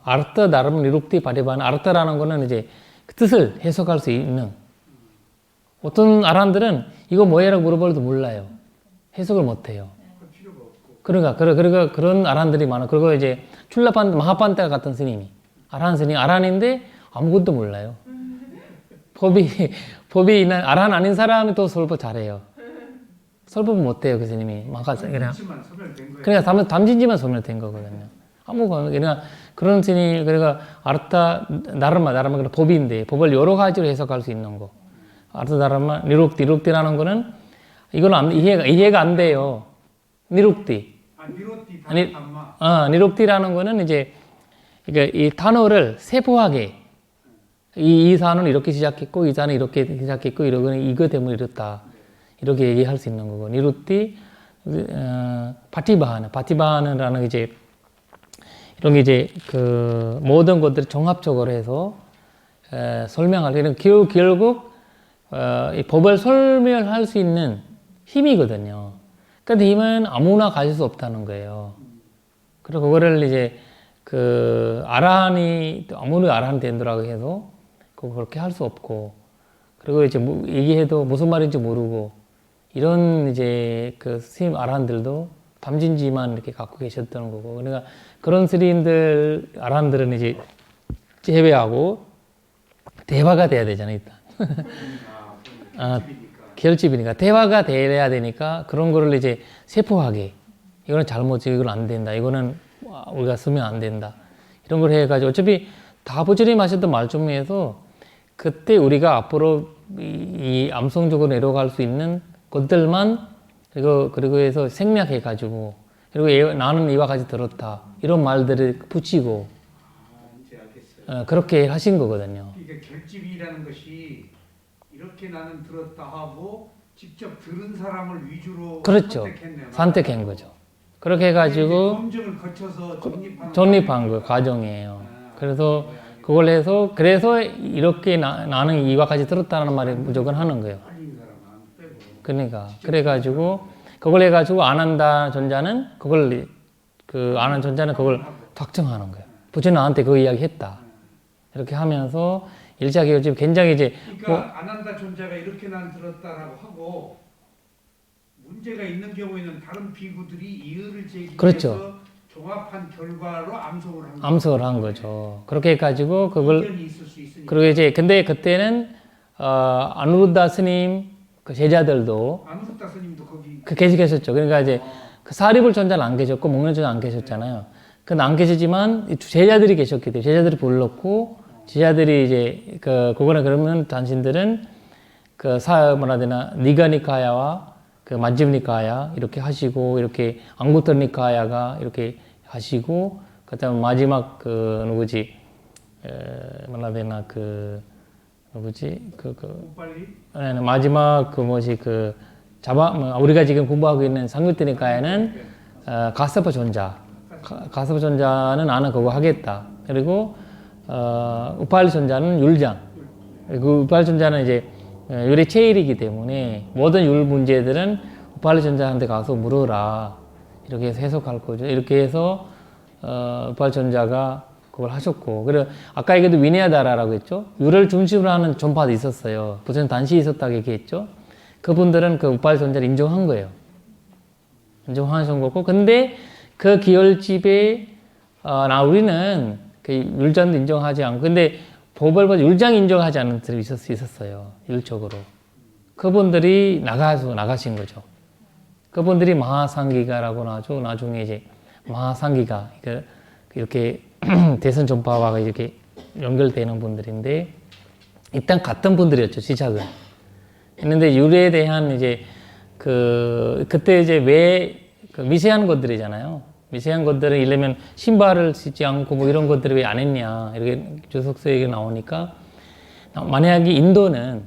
아르타 나름 니룩티 바리반. 아르타라는 거는 이제 그 뜻을 해석할 수 있는. 어떤 아라한들은 이거 뭐예라고 물어봐도 몰라요. 해석을 못 해요. 할 필요가 없고. 그러니까 그런 아라한들이 많아. 그리고 이제 출라판 마하판타 같은 스님이 아라한 스님 아라한인데 아무것도 몰라요. 법이 있는 아라한 아닌 사람이 또 설법 잘해요. 설법은 못해요. 그 스님이 그냥 그렇지만 소멸된 거예요. 그러니까 담진지만 소멸된 거거든요. 아무거나 그러니까 그런 스님 그러니까 아르타 나르마 그런 법인데 법을 여러 가지로 해석할 수 있는 거. 아르타 나르마 니룩티라는 거는 이거는 이해가 안 돼요. 니룩티. 니로티 아니, 단마. 니룩티라는 거는 이제 그러니까 이 단어를 세부하게 이 단어는 이렇게 시작했고 이 단어는 이렇게 시작했고 이거 때문에 이렇다. 이렇게 얘기할 수 있는 거고. 니룩티 바티바하나라는 이제 이런 게 이제 모든 것들을 종합적으로 해서 설명할 때는 결국 이 법을 설명할 수 있는 힘이거든요. 근데 힘은 아무나 가질 수 없다는 거예요. 그리고 그거를 이제 아라한이 아무나 아라한 된다라고 해도 그렇게 할 수 없고, 그리고 이제 얘기해도 무슨 말인지 모르고 이런 이제 스님 아라한들도 담진지만 이렇게 갖고 계셨던 거고. 그러니까 그런 스님들 아라한들은 이제 제외하고 대화가 돼야 되잖아요, 일단. 결집이니까 대화가 돼야 되니까 그런 거를 이제 세포하게 이거는 잘못이고 이건 안 된다. 이거는 우리가 쓰면 안 된다. 이런 걸 해가지고 어차피 다 부처님 하셨던 말 중에서 그때 우리가 앞으로 이 암송적으로 내려갈 수 있는 것들만 그리고 해서 생략해가지고 그리고 나는 이와 같이 들었다. 이런 말들을 붙이고 이제 알겠어요. 그렇게 하신 거거든요. 이게 결집이라는 것이 이렇게 나는 들었다 하고 직접 들은 사람을 위주로 그렇죠. 선택했네요. 선택한 거죠. 그렇게 해가지고 검증을 거쳐서 존립한 거 과정이에요. 그래서 그걸 해서 그래서 이렇게 나는 이와 같이 들었다는 말을 무조건 하는 거예요. 아닌 사람 안 빼고. 그러니까 그래가지고 그걸 해가지고 안 한다 전자는 그걸 안 한 전자는 그걸 확정하는 거예요. 부처님 나한테 그 이야기 했다. 이렇게 하면서 일자 결집 굉장히 이제 그러니까 안 한다 존자가 이렇게 난 들었다라고 하고 문제가 있는 경우에는 다른 비구들이 이의를 제기해서 그렇죠. 종합한 결과로 암송을 한 거죠. 그렇게 해가지고 그걸 의견이 있을 수 있으니까. 그리고 이제 근데 그때는 아누루다 스님 그 제자들도 아누루다 스님도 거기 계속 계셨죠. 그러니까 이제 사리불 전자는 안 계셨고 목련 전자 안 계셨잖아요. 그건 안 계시지만 제자들이 계셨기 때문에 제자들이 불렀고 제자들이 이제 그거는 그러면 당신들은 뭐라 해야 되나 니가니카야와 마지브니카야 이렇게 하시고 이렇게 앙구터니카야가 이렇게 하시고 그다음에 마지막 누구지 뭐라 해야 되나 누구지 빨리 마지막 우리가 지금 공부하고 있는 상규터니카야는 가사파 전자는 나는 그거 하겠다. 그리고 우팔리 전자는 율장. 그 우팔리 전자는 이제 율의 체일이기 때문에 모든 율 문제들은 우팔리 전자한테 가서 물어라. 이렇게 해서 해석할 거죠. 이렇게 해서 부활전자가 그걸 하셨고, 그래 아까 얘기도 위네아다라라고 했죠. 유를 중심으로 하는 전파도 있었어요. 부처님 단시 있었다고 얘기했죠. 그분들은 그 부활전자를 인정한 거예요. 인정하신 거고, 근데 그 기열집에 우리는 그 율장도 인정하지 않고, 근데 보벌보다 율장 인정하지 않는 분들이 있었어요. 율적으로. 그분들이 나가신 거죠. 그분들이 마하상기가라고 나죠. 나중에 이제 마하상기가 이렇게 대선 전파와 이렇게 연결되는 분들인데, 일단 같은 분들이었죠, 시작은. 했는데 율에 대한 이제 그때 이제 왜 그 미세한 것들이잖아요. 미세한 것들은 이러면 신발을 신지 않고 뭐 이런 것들을 왜 안 했냐, 이렇게 조석서에 나오니까, 만약에 인도에서는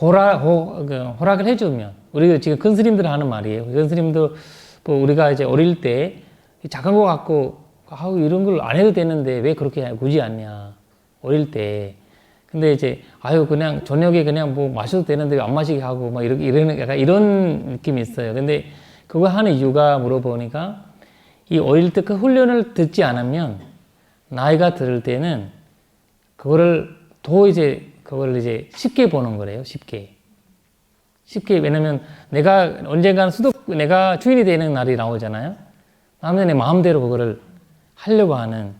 허락을 해주면, 우리가 지금 큰 스님들 하는 말이에요. 큰 스님도 뭐 우리가 이제 어릴 때 작은 거 갖고 이런 걸 안 해도 되는데 왜 그렇게 굳이 않냐, 어릴 때. 근데 이제 그냥 저녁에 그냥 뭐 마셔도 되는데 왜 안 마시게 하고 막 이런 약간 이런 느낌이 있어요. 근데 그거 하는 이유가 물어보니까, 이 어릴 때 그 훈련을 듣지 않으면 나이가 들을 때는 그거를 쉽게 보는 거래요. 쉽게. 왜냐면 내가 언젠가는 내가 주인이 되는 날이 나오잖아요. 다음에 내 마음대로 그거를 하려고 하는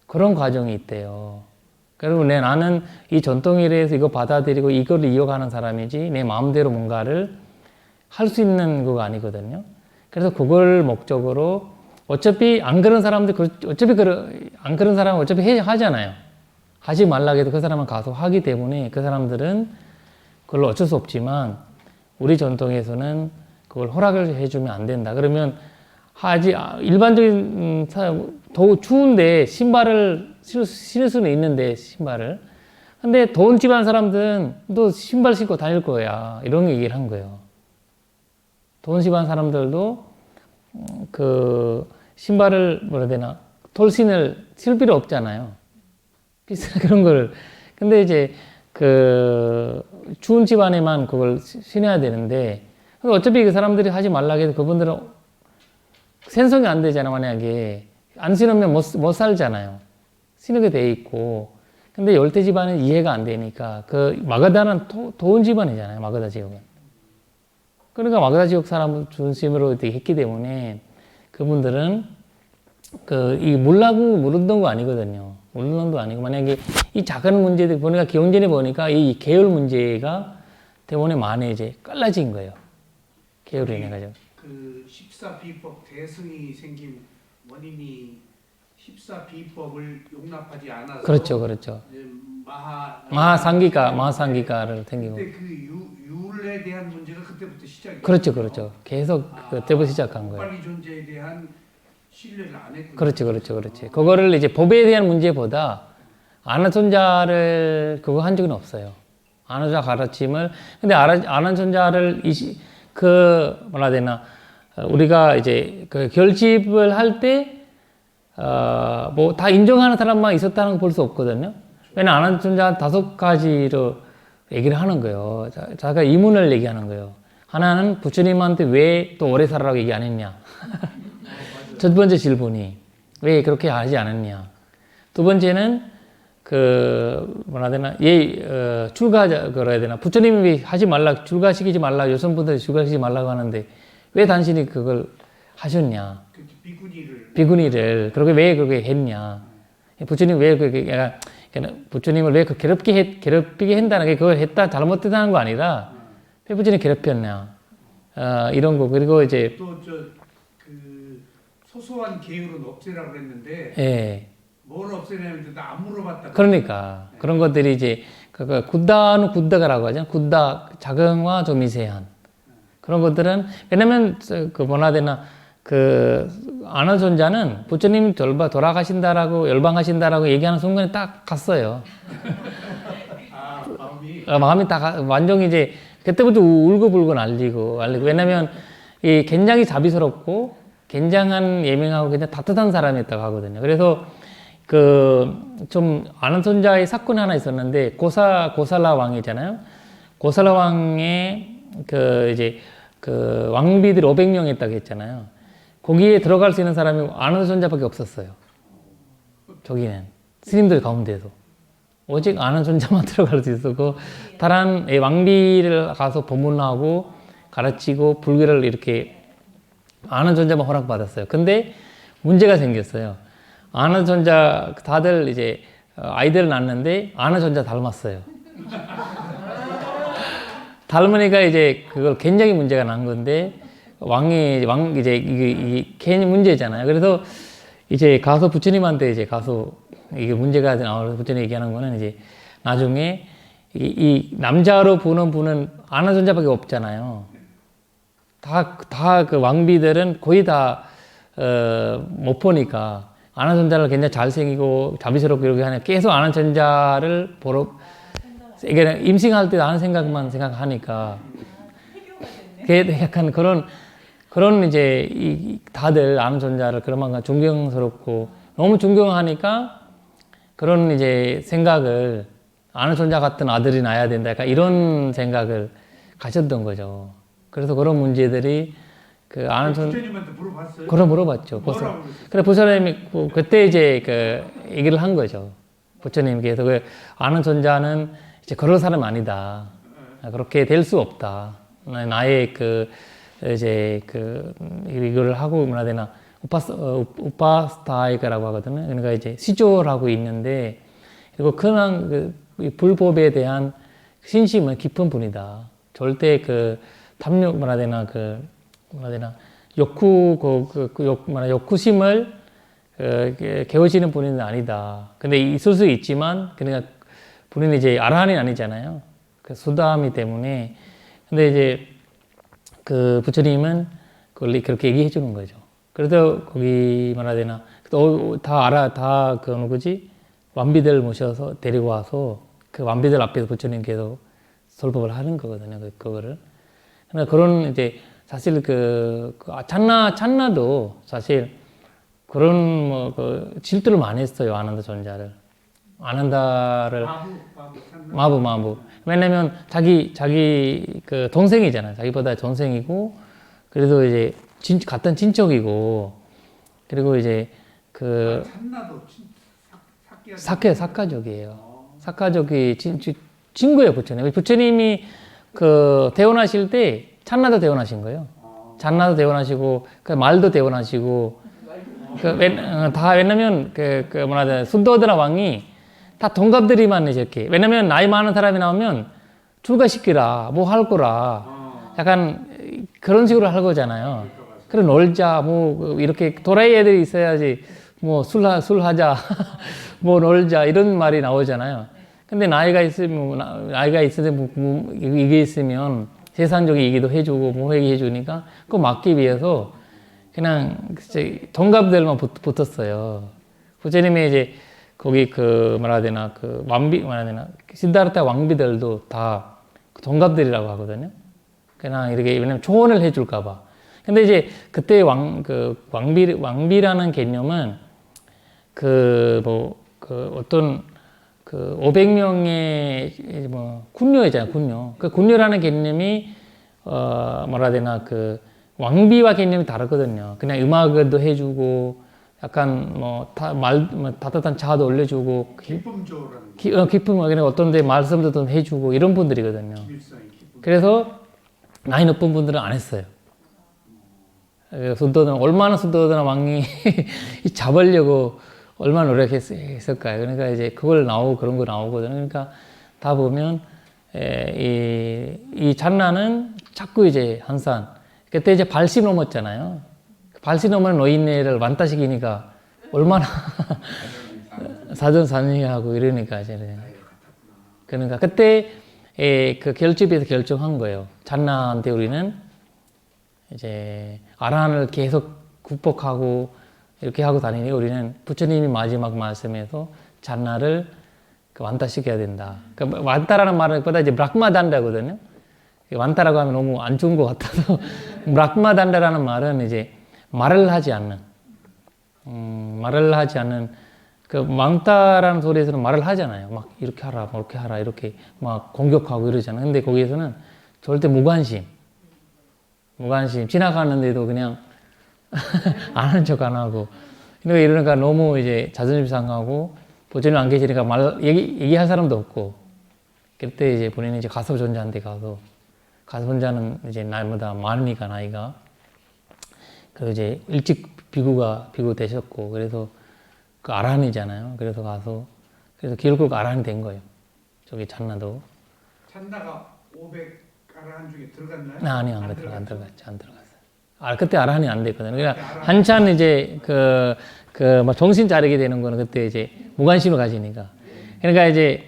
그런 과정이 있대요. 그리고 나는 이 전통에 대해서 이거 받아들이고 이걸 이어가는 사람이지, 내 마음대로 뭔가를 할 수 있는 거가 아니거든요. 그래서 그걸 목적으로, 어차피 안 그런 사람들, 안 그런 사람은 어차피 하잖아요. 하지 말라고 해도 그 사람은 가서 하기 때문에 그 사람들은 그걸 어쩔 수 없지만, 우리 전통에서는 그걸 허락을 해주면 안 된다. 그러면 일반적인 더 추운데 신발을 신을 수는 있는데, 신발을. 근데 더운 집안 사람들은 또 신발 신고 다닐 거야, 이런 얘기를 한 거예요. 더운 집안 사람들도 그 신발을 돌신을 실 필요 없잖아요. 비싼 그런 거를. 근데 이제 그 추운 집안에만 그걸 신어야 되는데, 어차피 그 사람들이 하지 말라고 해도 그분들은 생성이 안 되잖아. 만약에 안 신으면 못 살잖아요. 신으게 돼 있고. 근데 열대 집안은 이해가 안 되니까, 그 마그다는 더운 집안이잖아요. 마그다 지역은. 그러니까 마그다 지역 사람 중심으로 했기 때문에 그분들은 이 모르던 거 아니거든요. 모르는 거 아니고, 만약에 이 작은 문제들 보니까, 경전에 보니까 이 계열 문제가 때문에 많이 이제 깔라진 거예요. 계열로 인해 가지고. 그 14비법 대승이 생긴 원인이 14비법을 용납하지 않아서. 그렇죠. 이제 마하상기가를 생기고. 그때 그 율에 대한 문제가 그때부터 시작이. 그렇죠. 계속 그때부터 시작한 거예요. 빨리 존재에 대한 신뢰를 안 했군요. 그렇죠. 그거를 이제 법에 대한 문제보다 아나존자를 그거 한 적은 없어요. 아나존자 가르침을. 근데 아나존자를 우리가 이제 그 결집을 할 때 뭐 다 인정하는 사람만 있었다는 거 볼 수 없거든요. 왜냐면 아나존자 5가지로 얘기를 하는 거예요. 자기가 이문을 얘기하는 거예요. 하나는 부처님한테 왜 또 오래 살아라고 얘기 안 했냐. 첫 번째 질문이 왜 그렇게 하지 않았냐. 두 번째는 부처님이 왜 출가시키지 말라, 여성분들 출가시키지 말라고 하는데 왜 당신이 그걸 하셨냐. 비구니를 그렇게 왜 그렇게 했냐. 부처님 왜 부처님을 왜 괴롭히게 한다는 게, 그걸 잘못했다는 거 아니라 왜 부처님 괴롭혔냐. 이런 거. 그리고 이제 또 소소한 계율은 없애라고 했는데, 예. 뭘 없애냐면 나 안 물어봤다. 그러니까 그런 것들이 이제 굿다는 굿다가라고 하잖아요. 굿다, 작은와 좀 미세한 그런 것들은, 왜냐면 아나존자는 부처님 돌아가신다라고, 열방하신다라고 얘기하는 순간에 딱 갔어요. 마음이 딱 완전히 이제 그때부터 울고불고 난리고. 왜냐면 굉장히 자비스럽고 굉장한 예명하고 굉장히 따뜻한 사람이었다고 하거든요. 그래서 아나존자의 사건이 하나 있었는데, 고살라 왕이잖아요. 고살라 왕의 이제 그 왕비들이 500명 있다고 했잖아요. 거기에 들어갈 수 있는 사람이 아나도 존자밖에 없었어요. 저기는 스님들 가운데서 오직 아는 존자만 들어갈 수 있었고 다른 왕비를 가서 법문하고 가르치고 불교를 이렇게 아는 존자만 허락받았어요. 근데 문제가 생겼어요. 아는 존자 다들 이제 아이들을 낳았는데 아는 존자 닮았어요. 닮으니까 이제 그걸 굉장히 문제가 난 건데 이제 이게 괜히 문제잖아요. 그래서 이제 가서 부처님한테 이제 가서 이게 문제가 나와서 부처님 얘기하는 거는 이제 나중에 이 남자로 보는 분은 아는 존자밖에 없잖아요. 다 그 왕비들은 거의 다 못 보니까 아는 존자를 굉장히 잘생기고 자비스럽고 이렇게 하니까 계속 아는 존자를 보러 이게 임신할 때 아는 생각만 생각하니까 그게 약간 그런 이제 다들 아는 존자를 그런 만큼 존경스럽고 너무 존경하니까 그런 이제 생각을 아는 존자 같은 아들이 낳아야 된다. 약간 이런 생각을 가졌던 거죠. 그래서 그런 문제들이 그 아는 부처님한테 물어봤어요? 그럼 물어봤죠. 뭐라고 그래 부처님이 그때 이제 그 얘기를 한 거죠. 부처님께서 그 아는 존자는 이제 그런 사람 아니다. 그렇게 될 수 없다. 나의 그 이제 그 이거를 하고 뭐라 해야 되나 우파스타이가라고 하거든요. 그러니까 이제 시조를 있는데 그리고 그냥 그 불법에 대한 신심은 깊은 분이다. 절대 그 탐욕 뭐라 해야 되나 욕구심을 개우시는 분은 아니다. 근데 있을 수 있지만 그러니까 본인이 이제 아라한이 아니잖아요. 그 수다함이 때문에. 근데 이제 그 부처님은 그걸 그렇게 얘기해 주는 거죠. 그래서 거기 뭐라 해야 되나 다 누구지 왕비들 모셔서 데리고 와서 그 왕비들 앞에서 부처님께서 설법을 하는 거거든요. 그거를. 그러니까 그런 이제 사실 찬나도 사실 그런 질투를 많이 했어요. 아난다 존자를. 아난다를 마부. 왜냐면 자기 그 동생이잖아요. 자기보다 동생이고 그래도 이제 같은 친척이고 그리고 이제 그 찬나도 사카족이에요. 사카족이 친구예요, 부처님. 부처님이 그 대원하실 때 찬나도 대원하신 거예요. 찬나도 대원하시고 그 말도 대원하시고 왜냐면 순도드라 왕이 다 동갑들이만 이렇게 왜냐면 나이 많은 사람이 나오면 출가시키라 뭐 할 거라 약간 그런 식으로 할 거잖아요. 그래 놀자 뭐 이렇게 도라이 애들이 있어야지 뭐 술 하자 뭐 놀자 이런 말이 나오잖아요. 근데 나이가 있으면 이게 있으면 세상적인 얘기도 해주고 뭐 얘기해 주니까 그거 막기 위해서 그냥 동갑들만 붙었어요. 부처님이 이제 거기 시다르타 왕비들도 다 동갑들이라고 하거든요. 그냥 이렇게 왜냐면 초혼을 해줄까봐. 근데 이제 그때 왕비라는 개념은 어떤 500명의 군녀이잖아요, 군녀. 그 군녀라는 개념이 왕비와 개념이 다르거든요. 그냥 음악도 해주고 약간 따뜻한 차도 올려주고 기쁨조라는 기쁨 어떤데 말씀도 좀 해주고 이런 분들이거든요. 그래서 나이 높은 분들은 안 했어요. 얼마나 순도드나 왕이 잡으려고 얼마나 노력했을까요? 그러니까 이제 그런 거 나오거든요. 그러니까 다 보면 이 잔나는 자꾸 이제 항상 그때 이제 발시 넘었잖아요. 발시 넘은 노인네를 완타시키니까 얼마나 사전산리하고 이러니까 이제 그러니까 그때 그 결집에서 결정한 거예요. 잔나한테 우리는 이제 아라한을 계속 극복하고 이렇게 하고 다니니 우리는 부처님이 마지막 말씀에서 잔나를 완타시켜야 된다. 완타라는 말보다 이제 브라흐마단다거든요. 완타라고 하면 너무 안 좋은 것 같아서 브라흐마단다라는 말은 이제 말을 하지 않는 그 왕따라는 소리에서는 말을 하잖아요. 막 이렇게 하라, 이렇게 하라, 이렇게 막 공격하고 이러잖아요. 근데 거기에서는 절대 무관심. 무관심. 지나가는데도 그냥 아는 척 안 하고. 그러니까 이러니까 너무 이제 자존심 상하고 부처님 안 계시니까 얘기할 사람도 없고. 그때 이제 본인이 이제 가섭 존자한테 가서 가섭 존자는 이제 나이보다 많으니까 나이가 그 이제 일찍 비구 되셨고 그래서 그 아라한이잖아요. 그래서 가서 그래서 결국 아라한이 된 거예요. 저기 찬나도. 찬나가 500 아라한 중에 들어갔나요? 아니 안 들어갔어요. 아 그때 아라한이 안 됐거든요. 그러니까 한참 이제 막 정신 차리게 되는 거는 그때 이제 무관심을 가지니까. 그러니까 이제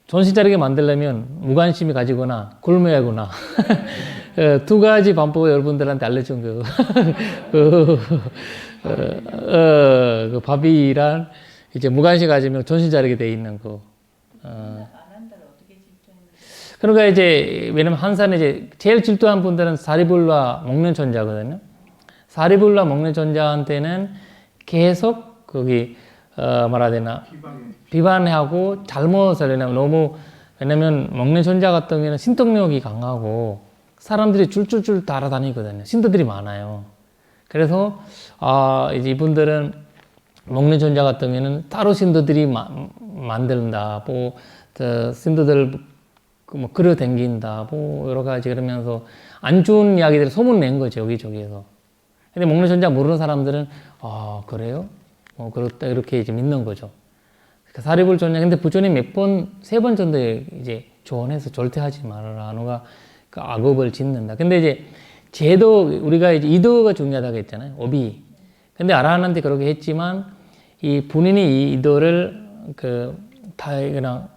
정신 차리게 만들려면 무관심이 가지거나 굶어야구나. 두 가지 방법을 여러분들한테 알려준 그 밥이란 이제 무관심 가지면 정신 차리게 돼 있는 거. 그러니까 이제 왜냐면 한산에 이제 제일 질투한 분들은 사리불라 먹는 천자거든요. 사리불라 먹는 천자한테는 계속 거기 말해야 되나 비판하고 잘못을 왜냐면 먹는 천자 같은 경우는 신통력이 강하고 사람들이 줄줄줄 따라다니거든요. 신도들이 많아요. 그래서 이제 이분들은 먹는 천자 같은 경우는 따로 신도들이 만든다. 뭐 신도들 뭐 끌어당긴다. 뭐 여러 가지 그러면서 안 좋은 이야기들을 소문 낸 거죠. 여기저기에서. 근데 먹는 천자 모르는 사람들은 그래요? 그렇다 이렇게 이제 믿는 거죠. 사리불 존자. 근데 부처님 세 번 정도 이제 조언해서 절대 하지 말아라. 너가 그 악업을 짓는다. 근데 이제 제도 우리가 이제 이도가 중요하다고 했잖아요. 오비. 근데 아라한한테 그렇게 했지만 이 본인이 이 이도를 그냥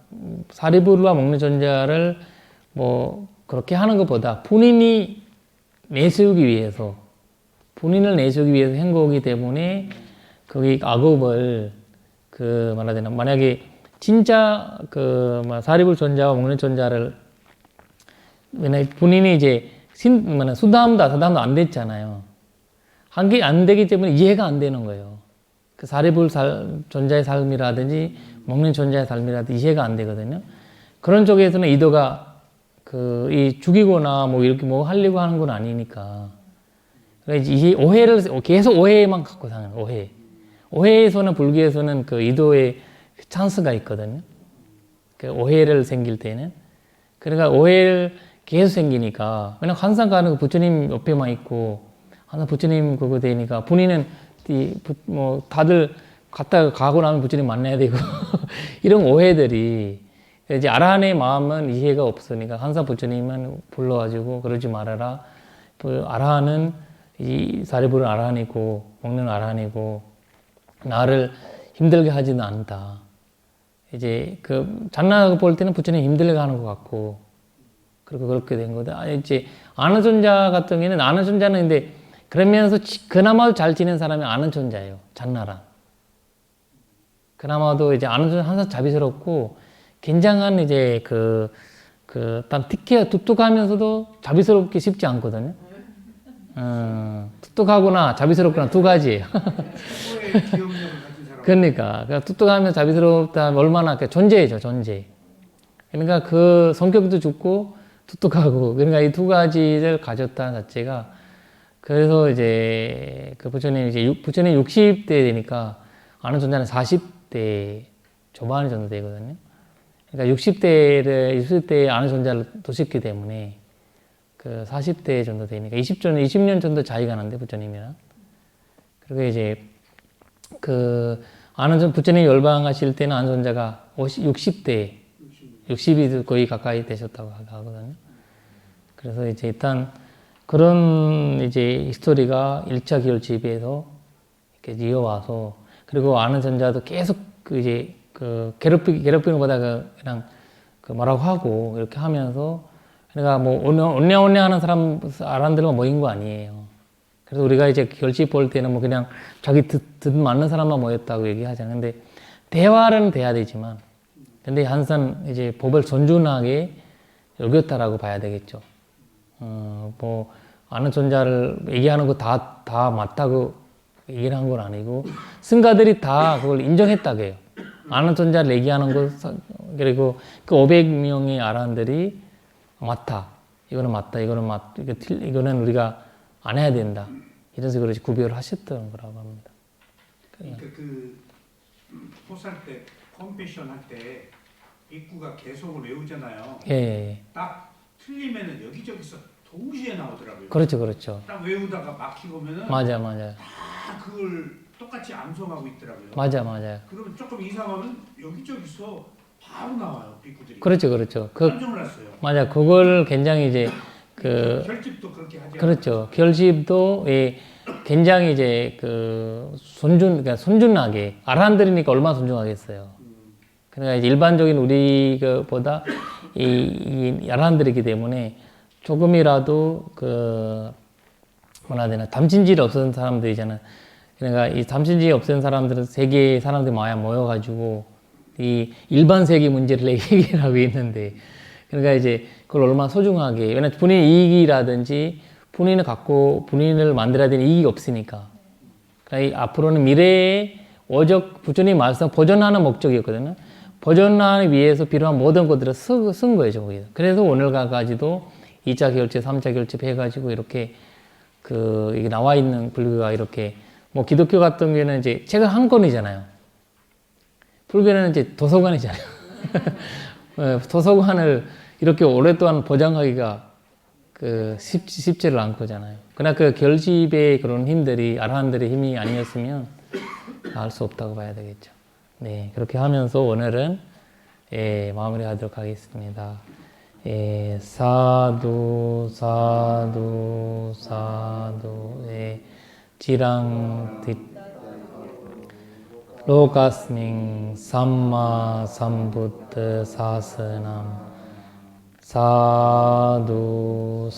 사리불과 먹는 존자를 뭐 그렇게 하는 것보다 본인을 내세우기 위해서 한 거기 때문에 거기 악업을 말해야 되나 만약에 진짜 사리불 존자와 먹는 존자를 왜냐 본인이 이제 수담도 안 됐잖아요. 한 게 안 되기 때문에 이해가 안 되는 거예요. 그 사리불 존자의 삶이라든지 먹는 존자의 삶이라든지 이해가 안 되거든요. 그런 쪽에서는 이도가 이 죽이거나 뭐 이렇게 뭐 하려고 하는 건 아니니까. 그러니까 이 오해를 계속 오해만 갖고 사는 오해. 오해에서는 불교에서는 그 이도의 찬스가 있거든요. 그 오해를 생길 때는. 그러니까 오해를 계속 생기니까 왜냐면 항상 가는 부처님 옆에만 있고 항상 부처님 그거 되니까 본인은 뭐 다들 가고 나면 부처님 만나야 되고 이런 오해들이 이제 아라한의 마음은 이해가 없으니까 항상 부처님은 불러가지고 그러지 말아라. 아라한은 이 사리불은 아라한이고 먹는 아라한이고 나를 힘들게 하지는 않다. 이제 잔나 볼 때는 부처님 힘들게 하는 것 같고 그렇게 된 거다. 이제 아는 존자 같은 경우에는 아는 존자는 근데 그러면서 그나마도 잘 지낸 사람이 아는 존자예요. 잔나랑. 그나마도 이제 아는 존자 항상 자비스럽고 굉장한 이제 딱 툭툭하면서도 자비스럽기 쉽지 않거든요. 툭툭하거나 자비스럽거나 두 가지예요. 그러니까 툭툭하면 자비스럽다 얼마나 존재죠, 존재. 그러니까 그 성격도 좋고 툭툭하고 그러니까 이 두 가지를 가졌다는 자체가 그래서 이제 부처님 60대 되니까 아는 존재는 40대 초반 정도 되거든요. 그러니까 60대에 아는 존재를 도셨기 때문에 40대 정도 되니까 20년 정도 차이가 나는데 부처님이랑. 그리고 이제 부처님이 열방하실 때는 아는 존재가 60이 거의 가까이 되셨다고 하거든요. 그래서 이제 일단 그런 이제 히스토리가 1차 기울집에서 이렇게 이어와서 그리고 아는 존재도 계속 괴롭히는 거다가 그냥 뭐라고 하고 이렇게 하면서 그러니까 뭐 온냐 하는 사람들만 모인 거 아니에요. 그래서 우리가 이제 결집 볼 때는 뭐 그냥 자기 듣 맞는 사람만 모였다고 얘기하잖아요. 근데 대화는 돼야 되지만 근데 항상 이제 법을 존중하게 여겼다라고 봐야 되겠죠. 뭐 아는 존재를 얘기하는 거 다 맞다고 얘기를 한 건 아니고 승가들이 다 그걸 인정했다고 해요. 아는 존재를 얘기하는 거 그리고 그 500명의 아란들이 맞다 이거는 맞다, 이거는 우리가 안 해야 된다. 이런 식으로 구별을 하셨던 거라고 합니다. 그러니까 그 포살 때 컴패션 할 때 입구가 계속을 외우잖아요. 예, 예. 딱 틀리면은 여기저기서 동시에 나오더라고요. 그렇죠, 그렇죠. 딱 외우다가 막히고면은 맞아요. 다 그걸 똑같이 암송하고 있더라고요. 맞아요. 그러면 조금 이상하면 여기저기서 바로 나와요, 삐꾸들이. 그렇죠. 깜짝 놀랐어요. 맞아. 그걸 굉장히 이제 결집도 그렇게 하죠. 그렇죠. 결집도 굉장히 이제 그러니까 손준하게 알아들으니까 얼마나 손중하겠어요. 그러니까 이제 일반적인 우리보다 이 알아들이기 때문에 조금이라도 뭐라 해야 되나 담신질이 없었던 사람들이잖아. 그러니까 이 담신질이 없었던 사람들은 세계 사람들이 모여가지고 이 일반 세계 문제를 해결하고 있는데, 그러니까 이제 그걸 얼마나 소중하게, 왜냐면 본인의 이익이라든지 본인을 만들어야 되는 이익이 없으니까. 그러니까 앞으로는 미래의 부처님 말씀 보존하는 목적이었거든요. 보존하기 위해서 필요한 모든 것들을 쓴 거예요, 저기서. 그래서 오늘까지도 2차 결제, 3차 결제 해가지고 이렇게 이게 나와 있는 불교가 이렇게, 뭐 기독교 같은 경우에는 이제 책은 한 권이잖아요. 불교는 이제 도서관이잖아요. 도서관을 이렇게 오랫동안 보장하기가 쉽지를 않고잖아요. 그러나 그 결집의 그런 힘들이, 아라한들의 힘이 아니었으면 알 수 없다고 봐야 되겠죠. 네, 그렇게 하면서 오늘은 마무리하도록 하겠습니다. 사두 지랑 로가스밍 삼마 삼부트 사스남 사두